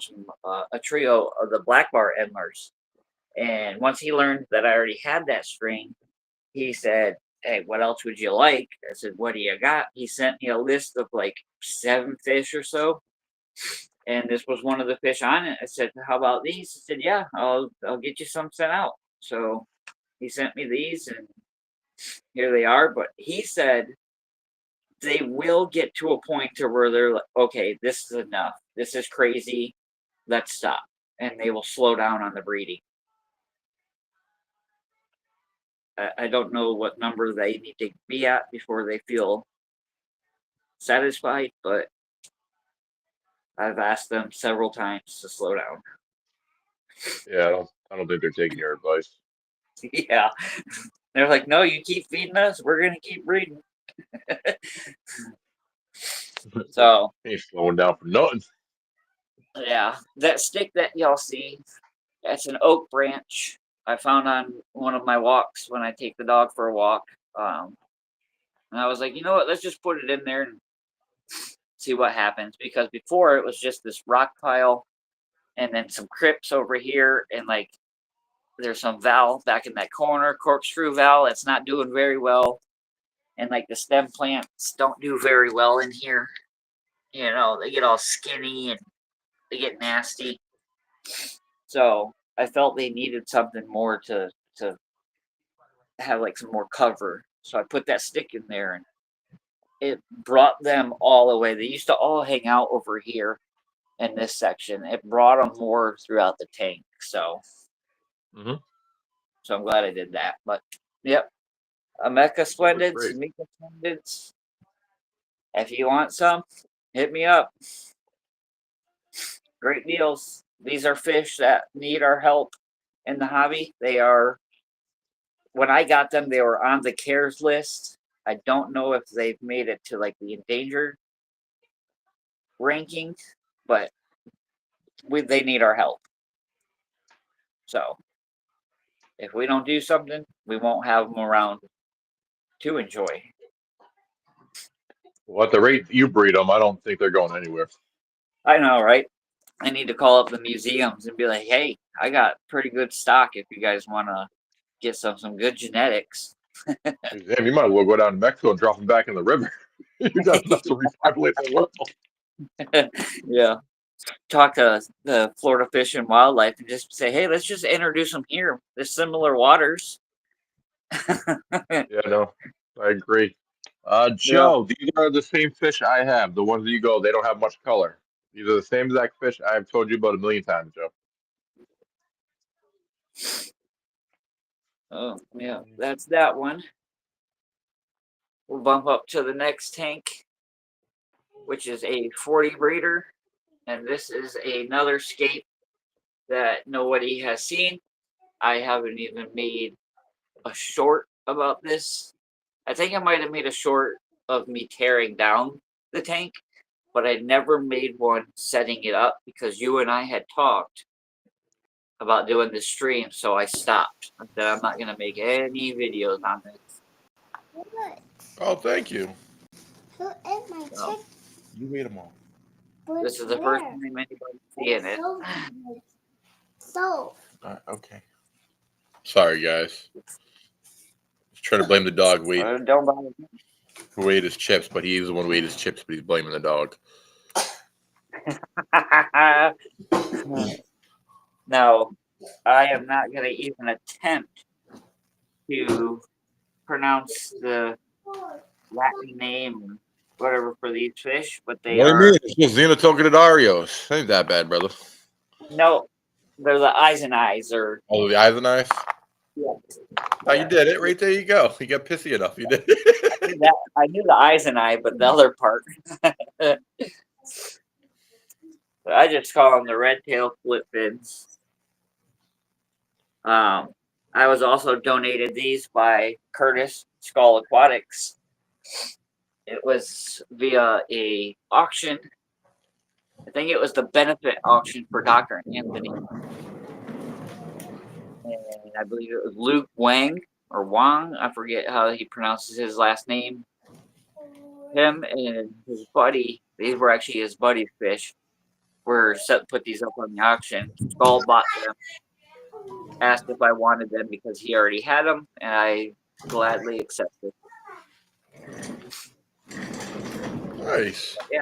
a trio of the black bar endlers. And once he learned that I already had that string, he said, hey, what else would you like? I said, what do you got? He sent me a list of like 7 fish or so. And this was one of the fish on it. I said, how about these? He said, yeah, I'll get you some sent out. So he sent me these, and here they are. But he said they will get to a point to where they're like, okay, this is enough. This is crazy. Let's stop. And they will slow down on the breeding. I don't know what number they need to be at before they feel satisfied, but I've asked them several times to slow down. Yeah, I don't think they're taking your advice. Yeah. They're like, no, you keep feeding us, we're going to keep breeding. So, Ain't slowing down for nothing. yeah, that stick that y'all see, that's an oak branch I found on one of my walks when I take the dog for a walk. And I was like, you know what, let's just put it in there and see what happens. Because before it was just this rock pile and then some crypts over here and like there's some valve back in that corner, corkscrew valve. It's not doing very well. And like the stem plants don't do very well in here. You know, they get all skinny and they get nasty. So I felt they needed something more to have like some more cover. So I put that stick in there and it brought them all away. They used to all hang out over here in this section. It brought them more throughout the tank. So, so I'm glad I did that. But yep, Ameca Splendids, Mika Splendids. If you want some, hit me up. Great deals. These are fish that need our help in the hobby. They are, when I got them, they were on the CARES list. I don't know if they've made it to like the endangered ranking, but they need our help. So if we don't do something, we won't have them around to enjoy. Well, at the rate you breed them, I don't think they're going anywhere. I know, right? I need to call up the museums and be like, hey, I got pretty good stock if you guys want to get some good genetics. Damn, you might as well go down to Mexico and drop them back in the river. You got enough to repopulate the world. Yeah. Talk to the Florida Fish and Wildlife and just say, hey, let's just introduce them here. There's similar waters. Yeah, no, I agree. Joe, these are the same fish I have. The ones that you go, they don't have much color. These are the same exact fish I've told you about a million times, Joe. Oh, yeah, that's that one. We'll bump up to the next tank, which is a 40 breeder. And this is another scape that nobody has seen. I haven't even made a short about this. I think I might have made a short of me tearing down the tank, but I never made one setting it up because you and I had talked about doing the stream, so I stopped. I said I'm not going to make any videos on this. Oh, thank you. Who is my chick? You made them all. This is the first time anybody's seeing it. So. Okay. Sorry, guys. He's trying to blame the dog Don't bother me. who ate his chips, but he's the one who ate his chips, but he's blaming the dog. No, I am not going to even attempt to pronounce the Latin name, whatever, for these fish, but they What do you are. mean? It's Xenotocadidarios. Ain't that bad, brother. No, they're the eyes and eyes, or. Oh, the eyes are nice. Yeah. Oh, you did it. Right there you go. You got pissy enough. You did. I knew the eyes and eye, but the other part. I just call them the red tail flip fins. I was also donated these by Curtis Skull Aquatics. It was via a auction. I think it was the benefit auction for Dr. Anthony. And I believe it was Luke Wang or Wang. I forget how he pronounces his last name. Him and his buddy, these were actually his buddy's fish, were set to put these up on the auction. Skull bought them, asked if I wanted them because he already had them, and I gladly accepted. Nice. Yeah.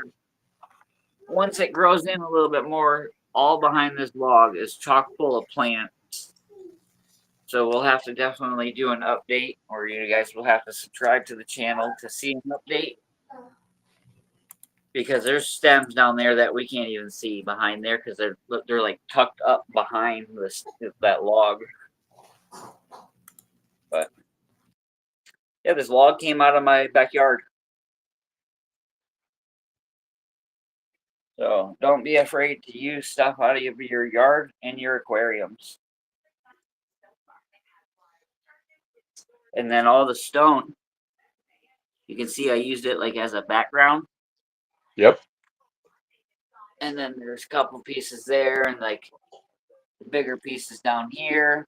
Once it grows in a little bit more, all behind this log is chock full of plants. So we'll have to definitely do an update, or you guys will have to subscribe to the channel to see an update. Because there's stems down there that we can't even see behind there because they're like tucked up behind that log. But yeah, this log came out of my backyard. So don't be afraid to use stuff out of your yard and your aquariums. And then all the stone, you can see I used it like as a background. Yep. And then there's a couple pieces there and like the bigger pieces down here.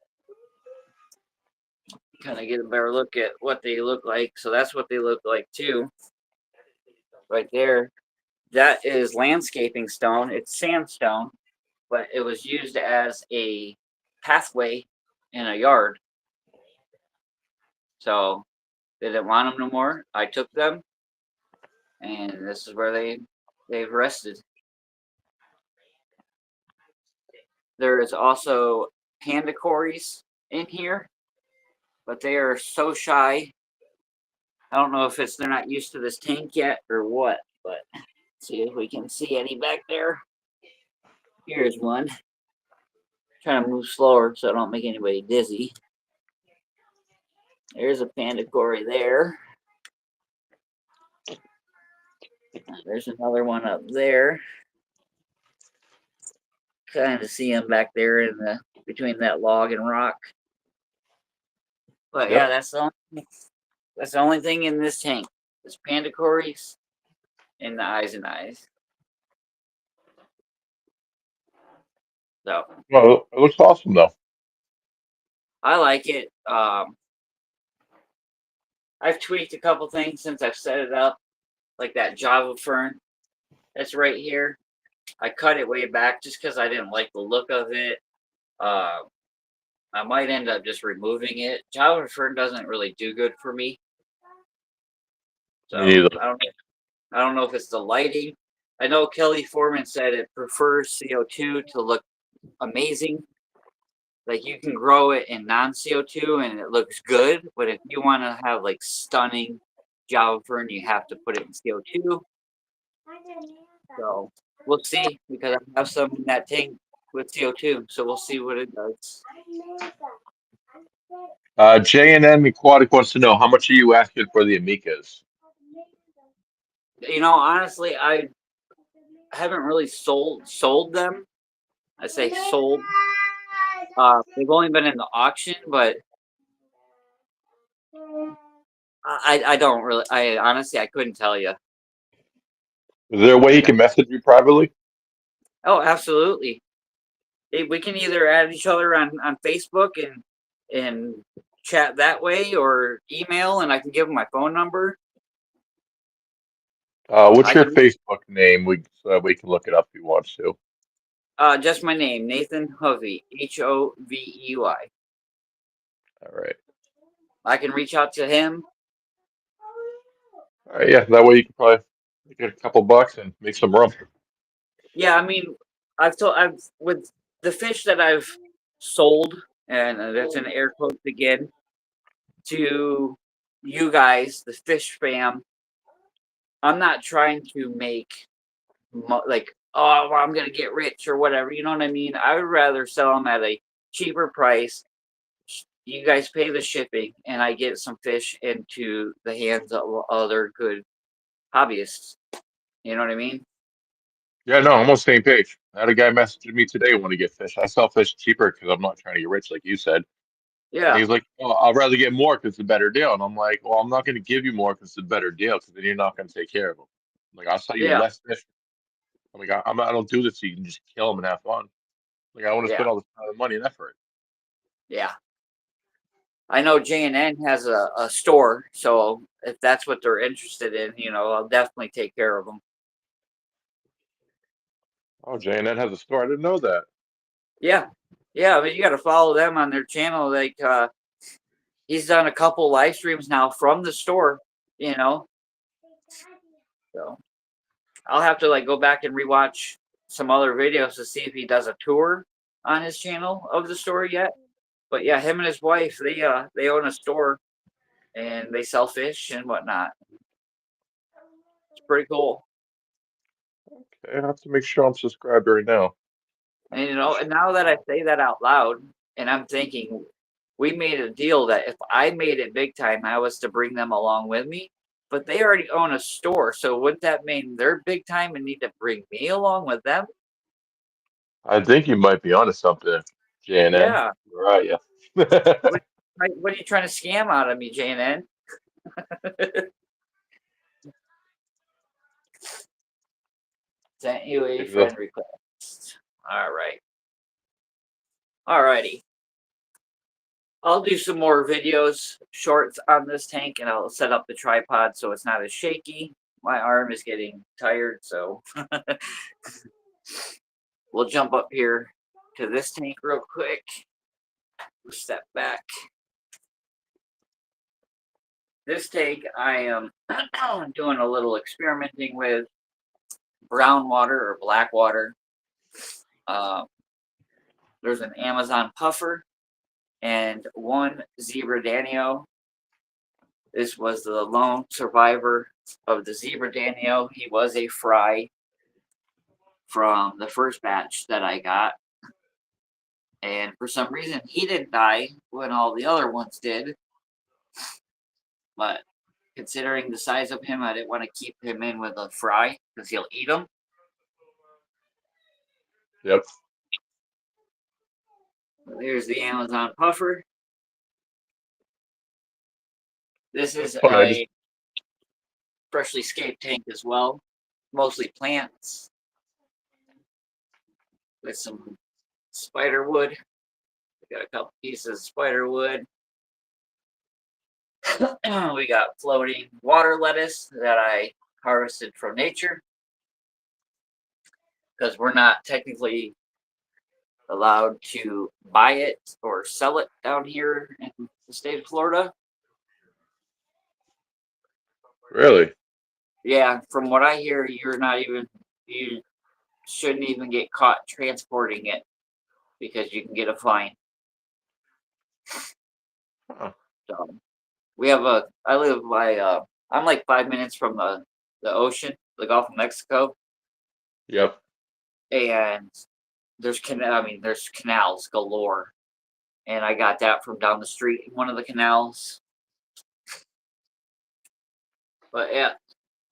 Kind of get a better look at what they look like. So that's what they look like too. Right there. That is landscaping stone. It's sandstone, but it was used as a pathway in a yard. So they didn't want them no more. I took them, and this is where they've rested. There is also panda cories in here, but they are so shy. I don't know if it's they're not used to this tank yet or what, but see if we can see any back there. Here's one. Trying to move slower so I don't make anybody dizzy. There's a panda cory there. There's another one up there. Kind of see him back there in the between that log and rock. But yeah, that's the only thing in this tank. It's panda cories and the eyes and eyes. So Well, it looks awesome though. I like it. I've tweaked a couple things since I've set it up, like that Java fern that's right here. I cut it way back just because I didn't like the look of it. I might end up just removing it. Java fern doesn't really do good for me. So Me neither. I don't know if it's the lighting. I know Kelly Foreman said it prefers CO2 to look amazing. Like you can grow it in non-CO2 and it looks good, but if you want to have like stunning Java fern, you have to put it in CO2. So we'll see because I have some in that tank with CO2, so we'll see what it does. J&M Aquatic wants to know how much are you asking for the amicas? You know, honestly, I haven't really sold them. I say sold. They've only been in the auction, but I don't really. I honestly I couldn't tell you. Is there a way you can message me privately? Oh, absolutely. We can either add each other on Facebook and chat that way, or email, and I can give them my phone number. What's I your can Facebook name? We can look it up if you want to. just my name, Nathan Hovey, Hovey. All right. I can reach out to him. All right. Yeah. That way you can probably get a couple bucks and make some rum. Yeah, I mean, I've with the fish that I've sold, and that's in air quotes again, to you guys, the fish fam. I'm not trying to make like, oh, well, I'm gonna get rich or whatever. You know what I mean? I would rather sell them at a cheaper price. You guys pay the shipping, and I get some fish into the hands of other good hobbyists. You know what I mean? Yeah. No, I'm on the same page. I had a guy messaging me today want to get fish. I sell fish cheaper because I'm not trying to get rich, like you said. And Yeah, he's like, "Oh, I'd rather get more because it's a better deal." And I'm like, "Well, I'm not going to give you more because it's a better deal because then you're not going to take care of them. Like, I'll sell you yeah, less fish. I'm like, I don't do this so you can just kill them and have fun. Like, I want to yeah, spend all this time and money and effort." yeah. I know J&N has a store, so if that's what they're interested in, I'll definitely take care of them. Oh, J&N has a store. I didn't know that. Yeah, yeah, but you got to follow them on their channel. Like he's done a couple live streams now from the store, you know. So I'll have to like go back and rewatch some other videos to see if he does a tour on his channel of the store yet. But yeah, him and his wife, they own a store and they sell fish and whatnot. It's pretty cool. Okay, I have to make sure I'm subscribed right now. And and now that I say that out loud, and I'm thinking, we made a deal that if I made it big time, I was to bring them along with me. But they already own a store, so wouldn't that mean they're big time and need to bring me along with them? I think you might be onto something, J&N. Yeah. Right, yeah. What, what are you trying to scam out of me, J&N? Sent you a friend request. All right. All righty. I'll do some more videos, shorts on this tank, and I'll set up the tripod so it's not as shaky. My arm is getting tired, so we'll jump up here to this tank real quick. step back. This tank, I am doing a little experimenting with brown water or black water. There's an Amazon puffer and one zebra danio. This was the lone survivor of the zebra danio. He was a fry from the first batch that I got. And for some reason, he didn't die when all the other ones did. But considering the size of him, I didn't want to keep him in with a fry because he'll eat them. Yep. There's the Amazon puffer. This is funny, I a freshly scaped tank as well, mostly plants with some spider wood. We got a couple pieces of spider wood. We got floating water lettuce that I harvested from nature because we're not technically allowed to buy it or sell it down here in the state of Florida. Really? Yeah, from what I hear, you shouldn't even get caught transporting it because you can get a fine. Huh. So I live by, I'm like 5 minutes from the ocean, the Gulf of Mexico, Yep. and there's canals galore. And I got that from down the street in one of the canals. But yeah,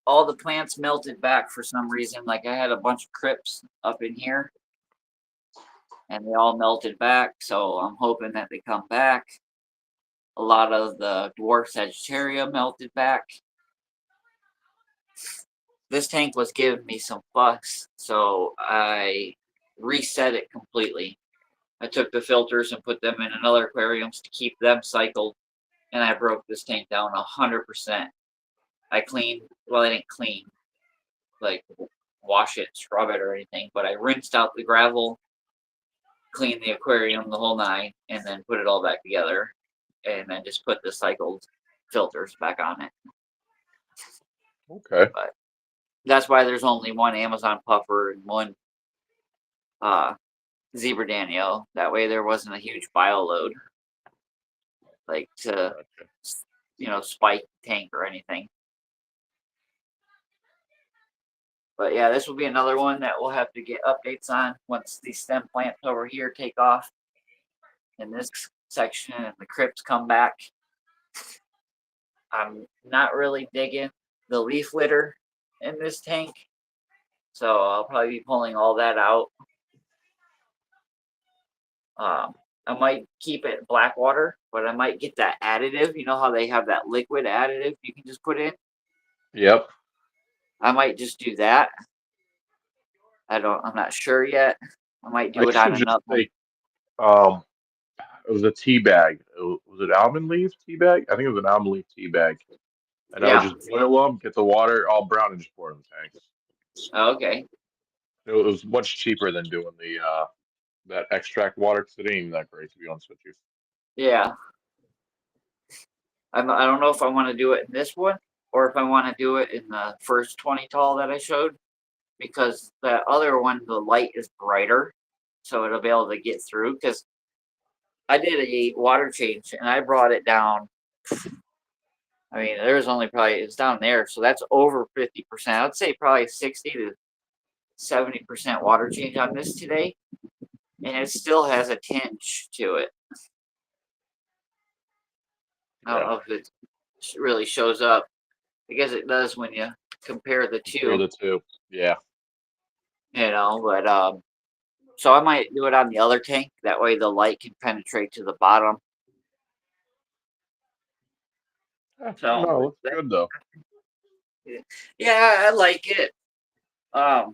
all the plants melted back for some reason. Like I had a bunch of crypts up in here and they all melted back. So I'm hoping that they come back. A lot of the dwarf Sagittaria melted back. This tank was giving me some fuss, so I reset it completely. I took the filters and put them in another aquarium to keep them cycled, and I broke this tank down 100%. I didn't clean, like wash it, scrub it, or anything, but I rinsed out the gravel, cleaned the aquarium, the whole nine, and then put it all back together, and then just put the cycled filters back on it. Okay. But that's why there's only one Amazon puffer and one zebra danio. That way there wasn't a huge bio load, like to spike tank or anything. But yeah, this will be another one that we'll have to get updates on once these stem plants over here take off in this section and the crypts come back. I'm not really digging the leaf litter in this tank, so I'll probably be pulling all that out. I might keep it black water, but I might get that additive. You know how they have that liquid additive you can just put in? Yep. I might just do that. I'm not sure yet. I might do it on another. It was a tea bag. Was it almond leaf tea bag? I think it was an almond leaf tea bag. And I would just boil them, get the water all brown, and just pour it in the tanks. Okay. It was much cheaper than doing the that extract water because it ain't even that great, to be honest with you. Yeah. I don't know if I want to do it in this one or if I want to do it in the first 20 tall that I showed, because the other one, the light is brighter, so it'll be able to get through. Because I did a water change and I brought it down. I mean, there's only it's down there, so that's over 50%. I'd say probably 60 to 70% water change on this today, and it still has a tinge to it. I don't know if it really shows up. I guess it does when you compare the two. Compare the two, yeah. But so I might do it on the other tank. That way the light can penetrate to the bottom. So No, looks good though. Yeah, I like it. I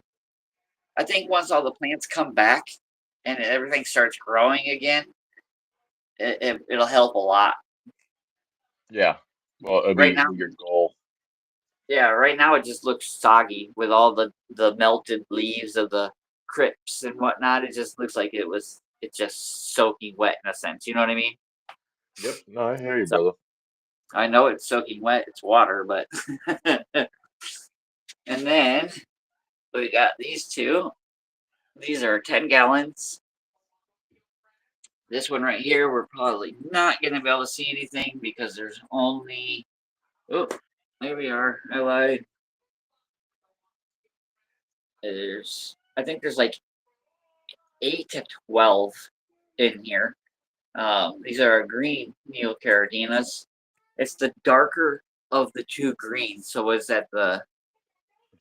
think once all the plants come back and everything starts growing again, it'll help a lot. Yeah. Well, it'll Right be now, your goal. Yeah, right now it just looks soggy with all the melted leaves of the crypts and whatnot. It just looks like it was it's just soaking wet in a sense. You know what I mean? Yep. No, I hear you, So brother. I know it's soaking wet. It's water, but and then we got these two. These are 10 gallons. This one right here, we're probably not going to be able to see anything because there's only, oh, there we are. I lied. I think there's like 8 to 12 in here. These are green neocardinas. It's the darker of the two greens. So is that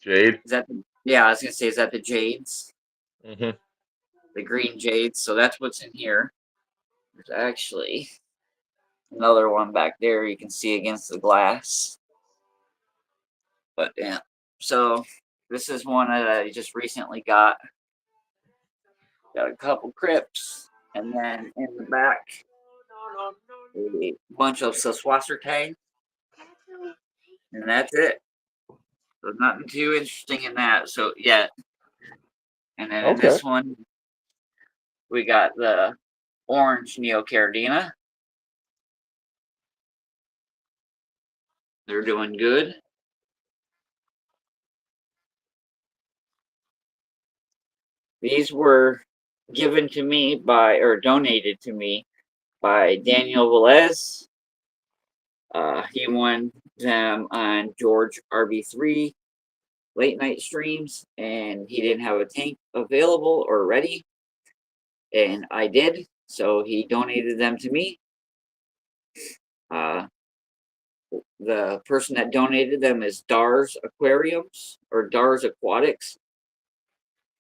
Jade. yeah, I was going to say, is that the jades? Mm-hmm. The green jades. So that's what's in here. There's actually another one back there you can see against the glass. But yeah, so this is one that I just recently got. Got a couple crypts, and then in the back, a bunch of Saswasser tags, and that's it. So nothing too interesting in that. So yeah, and then in Okay. this one, we got the orange Neocardina. They're doing good. These were given to me by, or donated to me by Daniel Velez. He won them on George RB3 late night streams, and he didn't have a tank available or ready, and I did, so he donated them to me. The person that donated them is Dars Aquariums or Dars Aquatics.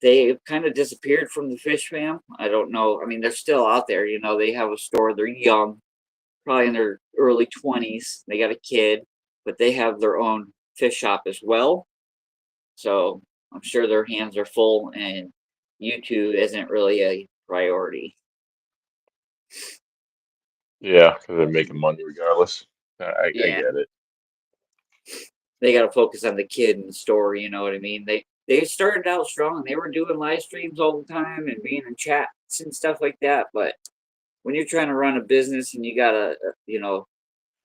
They kind of disappeared from the fish fam. I don't know. I mean, they're still out there. You know, they have a store. They're young, probably in their early 20s. They got a kid, but they have their own fish shop as well. So I'm sure their hands are full, and YouTube isn't really a priority. Yeah, because they're making money regardless. I Yeah, get it. they got to focus on the kid in the store. You know what I mean? They started out strong. They were doing live streams all the time and being in chats and stuff like that. But when you're trying to run a business and you got a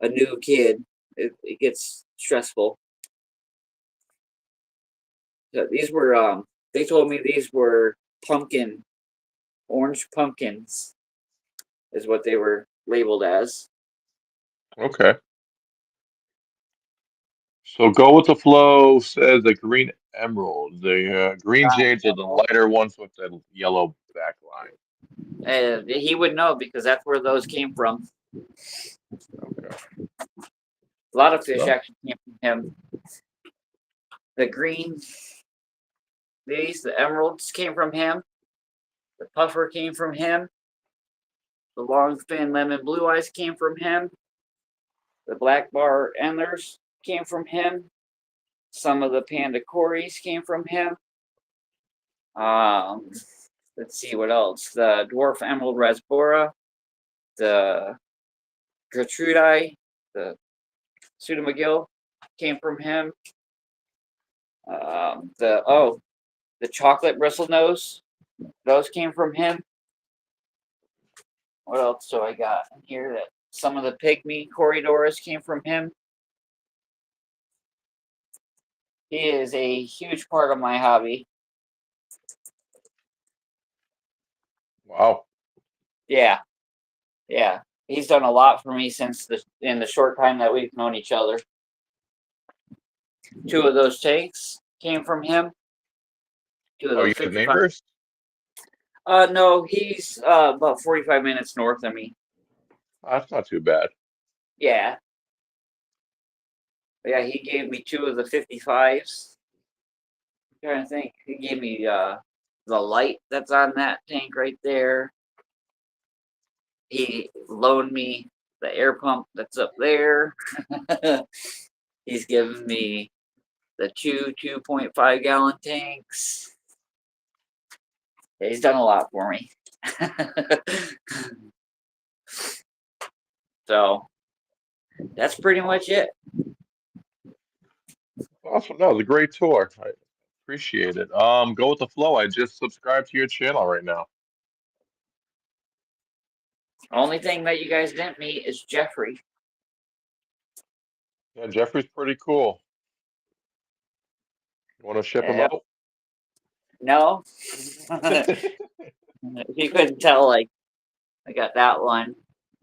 new kid, it gets stressful. So these were they told me these were orange pumpkins is what they were labeled as. Okay. So go with the flow says the green emerald. The green jades are the lighter ones with the yellow back line. He would know because that's where those came from. Okay. A lot of fish So, actually came from him. The green, the emeralds came from him. The puffer came from him. The long fin lemon blue eyes came from him. The black bar endlers came from him. Some of the panda cories came from him. Let's see what else. The dwarf emerald rasbora, the Gertrudii, the Pseudomcgill came from him. The chocolate bristlenose, those came from him. What else do I got in here? That some of the pygmy corridors came from him. He is a huge part of my hobby. wow. Yeah, yeah. He's done a lot for me in the short time that we've known each other. 2 of those tanks came from him. 2 of Oh, you those guys 55. neighbors? No, he's about 45 minutes north of me. That's not too bad. Yeah. Yeah, he gave me 2 of the 55s. I'm trying to think. He gave me the light that's on that tank right there. He loaned me the air pump that's up there. He's given me the 2.5 gallon tanks. Yeah, he's done a lot for me. So that's pretty much it. Awesome. No, it was a great tour. I appreciate it. Go with the flow. I just subscribed to your channel right now. Only thing that you guys didn't meet is Jeffrey. Yeah, Jeffrey's pretty cool. You want to ship him Yep. out? No, if you couldn't tell, like I got that one,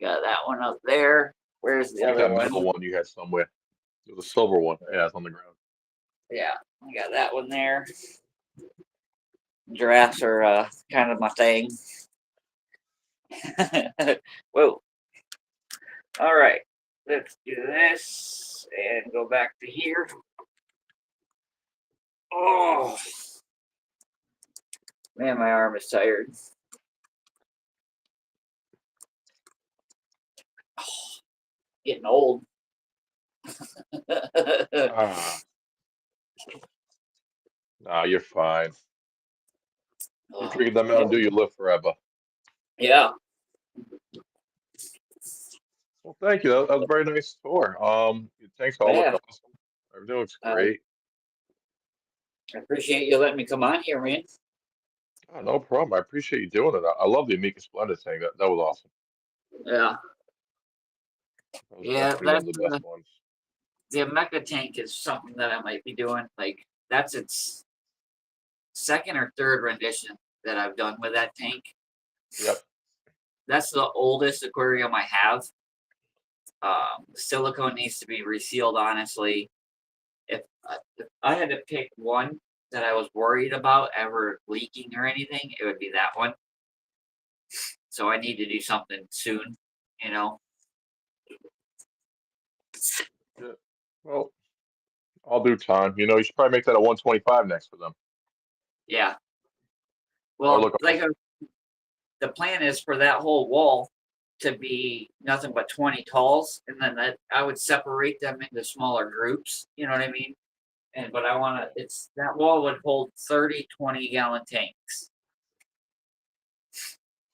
up there. Where's the I think other that one? middle one you had somewhere. It was a silver one. Yeah, it's on the ground. Yeah, I got that one there. Giraffes are kind of my thing. Whoa. All right, let's do this and go back to here. Oh, man, my arm is tired. Getting old. Ah, nah, you're fine. Keep drinking that Mountain Dew, you live forever. Yeah. Well, thank you. That was a very nice tour. Your tanks all look Yeah. awesome. Everything looks I great. appreciate you letting me come on here, man. Oh, no problem. I appreciate you doing it. I love the Amica Splendid tank. That was awesome. Yeah. That was Yeah, definitely one that's of the best ones. the Mecha tank is something that I might be doing. Like that's its second or third rendition that I've done with that tank. Yep. That's the oldest aquarium I have. Silicone needs to be resealed, honestly. If I had to pick one that I was worried about ever leaking or anything, it would be that one. So I need to do something soon, you know. Yeah. Well, I'll do time. You should probably make that a 125 next for them. Yeah. Or Well, look like awesome. the plan is for that whole wall to be nothing but 20 talls, and then I would separate them into smaller groups. You know what I mean? But I want to. It's that wall would hold 30 20-gallon tanks.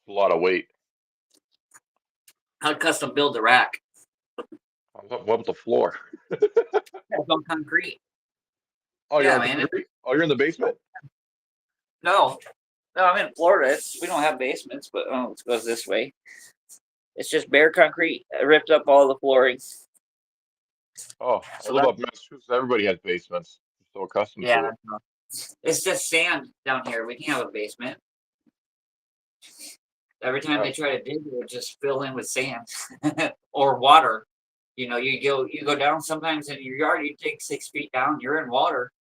A lot of weight. I'd custom build the rack. What about the floor? It's on concrete. Oh, you're Yeah, on man. concrete? Oh, you're in the basement? No, I'm in Florida. We don't have basements, but it goes this way. It's just bare concrete. I ripped up all the flooring. Oh, I So live that, up in Massachusetts. Everybody has basements. They're so accustomed yeah, to it. it's just sand down here. We can't have a basement. Every time they Oh, try to dig, it would just fill in with sand or water. You go down sometimes in your yard. You dig 6 feet down, you're in water.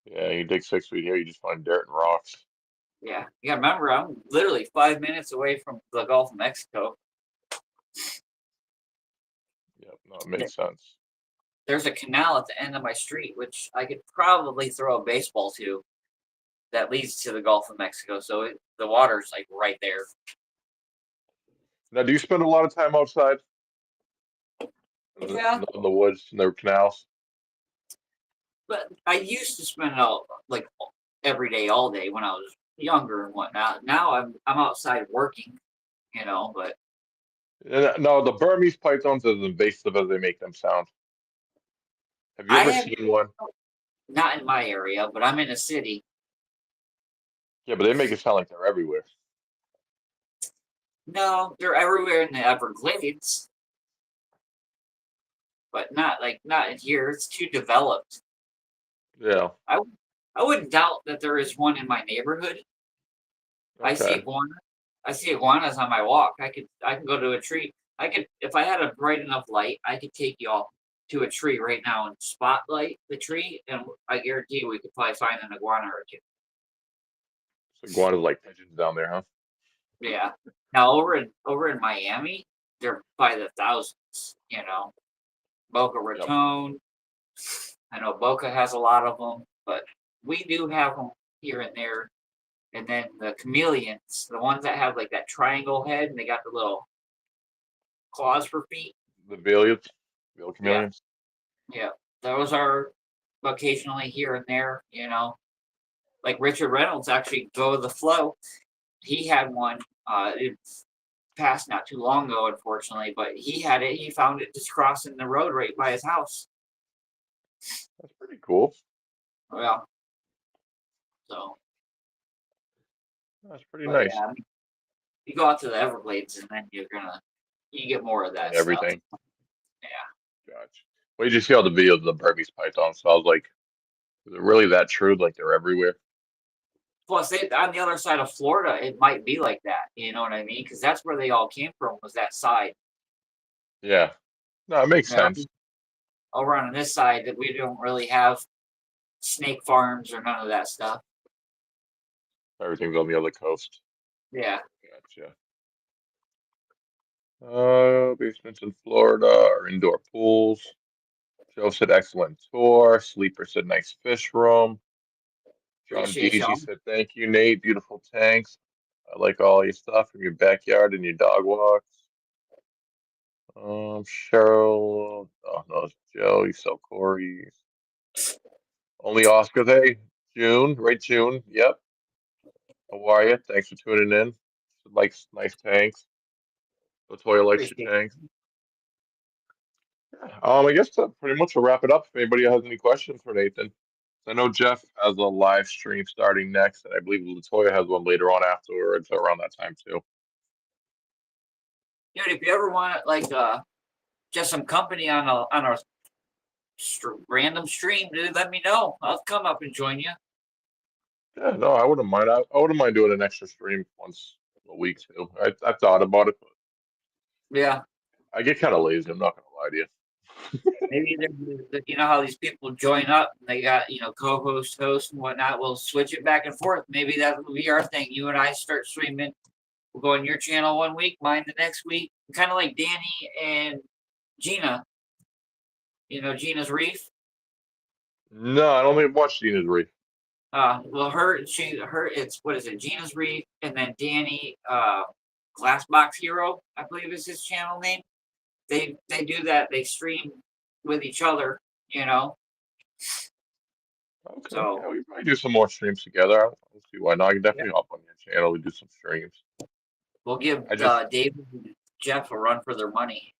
yeah, you dig 6 feet here, you just find dirt and rocks. Yeah, you gotta remember, I'm literally 5 minutes away from the Gulf of Mexico. Yep, no, it makes sense. There's a canal at the end of my street, which I could probably throw a baseball to, that leads to the Gulf of Mexico. So the water's like right there. Now, do you spend a lot of time outside Yeah, in the woods and the canals? but I used to spend it all like every day, all day when I was younger and whatnot. Now I'm outside working, but No, the Burmese pythons are as invasive as they make them sound. Have you I ever have seen one? not in my area, but I'm in a city. Yeah, but they make it sound like they're everywhere. No, they're everywhere in the Everglades, but not in here. It's too developed. Yeah. I I wouldn't doubt that there is one in my neighborhood. I see Okay. iguana. I see iguanas on my walk. I can go to a tree. I could if I had a bright enough light, I could take you all to a tree right now and spotlight the tree, and I guarantee you we could probably find an iguana or two. So iguanas like pigeons down there, huh? Yeah. Now over in Miami, they're by the thousands. Boca Yep. Raton. I know Boca has a lot of them, but we do have them here and there. And then the chameleons, the ones that have like that triangle head and they got the little claws for feet. The Veiled Yeah, chameleons. yeah. Those are occasionally here and there, Like Richard Reynolds actually go with the flow. He had one. It passed not too long ago, unfortunately, but he had it. He found it just crossing the road right by his house. That's pretty cool. Well, so, That's pretty but nice. yeah, You go out to the Everglades, and then you get more of that stuff. Everything. Yeah. Gotcha. Well, you just see all the videos of the Burmese python, so I was like, is it really that true? Like they're everywhere? Plus, on the other side of Florida, it might be like that. You know what I mean? Because that's where they all came from, was that side. Yeah. No, it makes Yeah. sense. Over on this side, that we don't really have snake farms or none of that stuff. Everything's on the other coast. Yeah. Gotcha. Basements in Florida or indoor pools. Joe said excellent tour. Sleeper said nice fish room. John Appreciate Deasy y'all. said thank you, Nate. Beautiful tanks. I like all your stuff from your backyard and your dog walks. Cheryl. Oh no, it's Joe. You sell Corey. Only Oscars. Hey, June. Right, June. Yep. How are you? Thanks for tuning in. Likes nice tanks. Latoya likes your Appreciate tanks. I guess that pretty much will wrap it up. If anybody has any questions for Nathan, I know Jeff has a live stream starting next, and I believe Latoya has one later on afterwards around that time too. Dude, if you ever want like just some company on a random stream, dude, let me know. I'll come up and join you. Yeah, no, I wouldn't mind. I wouldn't mind doing an extra stream once a week too. I thought about it, but Yeah. I get kind of lazy. I'm not gonna lie to you. Maybe you know how these people join up and they got, co-host, host, and whatnot. We'll switch it back and forth. Maybe that will be our thing. You and I start streaming. We'll go on your channel one week, mine the next week. Kind of like Danny and Gina. Gina's Reef. No, I don't think I've watched Dina's Reef. Well, it's what is it? Gina's Reef, and then Danny, Glassbox Hero, I believe is his channel name. They do that. They stream with each other. Okay, So yeah, we might do some more streams together. We'll see why not. I can yeah, definitely hop on your channel and do some streams. we'll give I just David and Jeff a run for their money.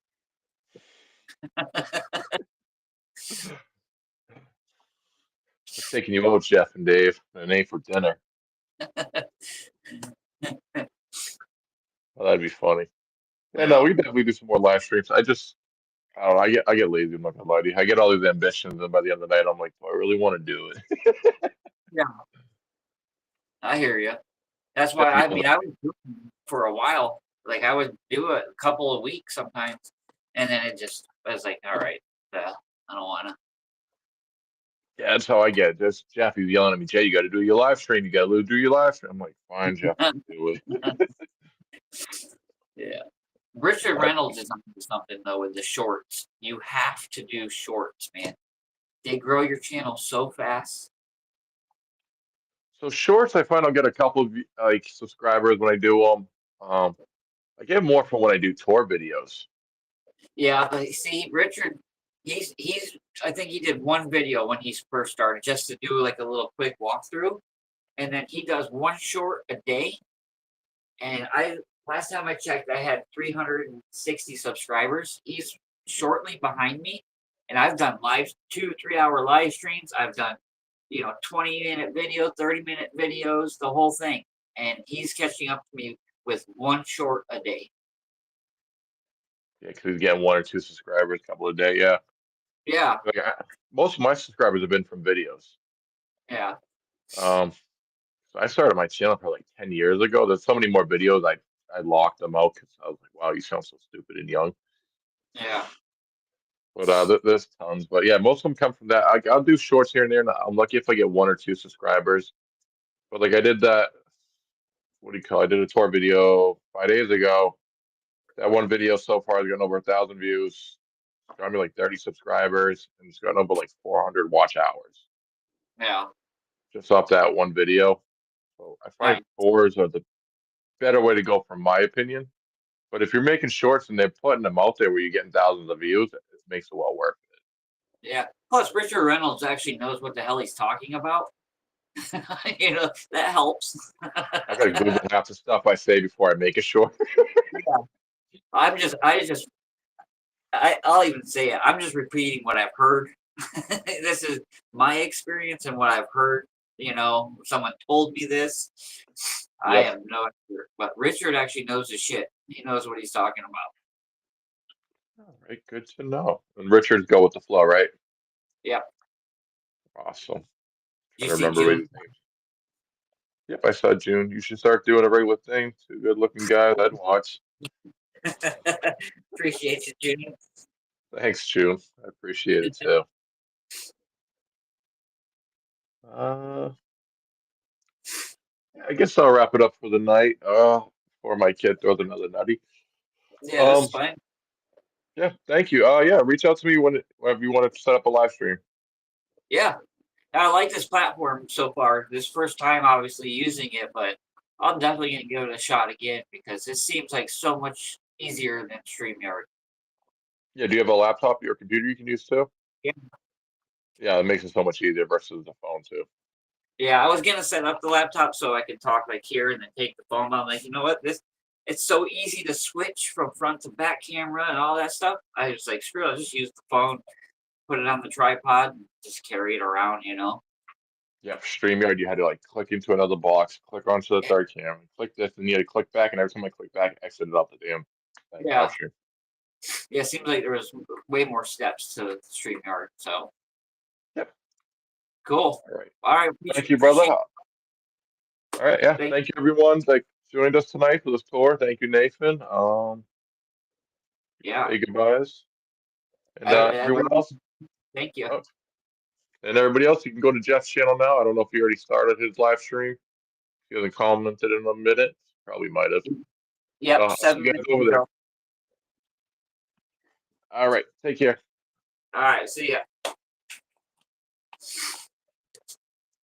was taking you out, Jeff and Dave, and an for dinner. Well, that'd be funny. Yeah, no, we can definitely do some more live streams. I don't know. I get lazy. I'm not gonna lie to you. I get all these ambitions, and by the end of the night, I'm like, do I really want to do it? Yeah, I hear you. That's why Jeff I knows mean I was doing it for a while. Like I would do it a couple of weeks sometimes, and then I was like, all right, I don't want to. Yeah, that's how I get it. Just Jeff, he's yelling at me, Jay, you got to do your live stream. You got to do your live stream. I'm like, fine, Jeff, I'll do it. Yeah. Richard But, Reynolds is onto something though with the shorts. You have to do shorts, man. They grow your channel so fast. so shorts, I find I'll get a couple of like subscribers when I do them. I get more from when I do tour videos. Yeah, but see, Richard, he's I think he did one video when he first started just to do like a little quick walkthrough. And then he does one short a day. And last time I checked, I had 360 subscribers. He's shortly behind me. And I've done 2-3 hour live streams. I've done, 20-minute video, 30-minute videos, the whole thing. And he's catching up to me with one short a day. Yeah, because he's getting 1 or 2 subscribers a couple a day. Yeah. Yeah. Like, most of my subscribers have been from videos. Yeah. So I started my channel for like 10 years ago. There's so many more videos. I locked them out because I was like, wow, you sound so stupid and young. Yeah. But there's tons. But yeah, most of them come from that. I'll do shorts here and there. And I'm lucky if I get 1 or 2 subscribers. But like I did that. What do you call it? I did a tour video 5 days ago. That one video so far has gotten over 1,000 views. Got me like 30 subscribers, and it's gotten over like 400 watch hours Yeah. just off that one video. So I find Nice. tours are the better way to go, from my opinion. But if you're making shorts and they're putting them out there where you're getting thousands of views, it makes it well worth it. Yeah. Plus, Richard Reynolds actually knows what the hell he's talking about. That helps. I gotta Google half the stuff I say before I make a short. I'll even say it. I'm just repeating what I've heard. This is my experience and what I've heard. someone told me this. I Yep. have no idea. But Richard actually knows his shit. He knows what he's talking about. All right, good to know. And Richard's go with the flow, right? Yeah. Awesome. Did I you see remember his June? name. Yep, I saw June. You should start doing a regular thing. Two good-looking guys. I'd watch. Appreciate you, June. Thanks, June. I appreciate it too. Uh, I guess I'll wrap it up for the night. Before my kid throws another nutty. Yeah, this Um, is fine. yeah, thank you. Yeah, reach out to me whenever you want to set up a live stream. Yeah. I like this platform so far. This first time, obviously, using it, but I'm definitely going to give it a shot again because this seems like so much easier than StreamYard. Yeah, do you have a laptop or computer you can use too? Yeah. Yeah, it makes it so much easier versus the phone too. Yeah, I was gonna set up the laptop so I could talk like here and then take the phone. I'm like, you know what? It's so easy to switch from front to back camera and all that stuff. I was like, screw it, I'll just use the phone, put it on the tripod, and just carry it around. Yeah, for StreamYard, you had to like click into another box, click onto the third camera, click this, and you had to click back, and every time I click back, I exited out the damn thing, Yeah. live stream. Yeah, it seems like there was way more steps to StreamYard. So Yep. cool. All right. All right. Thank you, brother. appreciate- All right. Yeah. Thank, Thank you, everyone that joined us tonight for this tour. Thank you, Nathan. yeah. Say goodbyes, and I everyone would. else. Thank you. Oh, and everybody else, you can go to Jeff's channel now. I don't know if he already started his live stream. He hasn't commented in a minute. Probably might have. Yep. I'll see 7 you guys minutes over there. ago. All right. Take care. All right. See ya.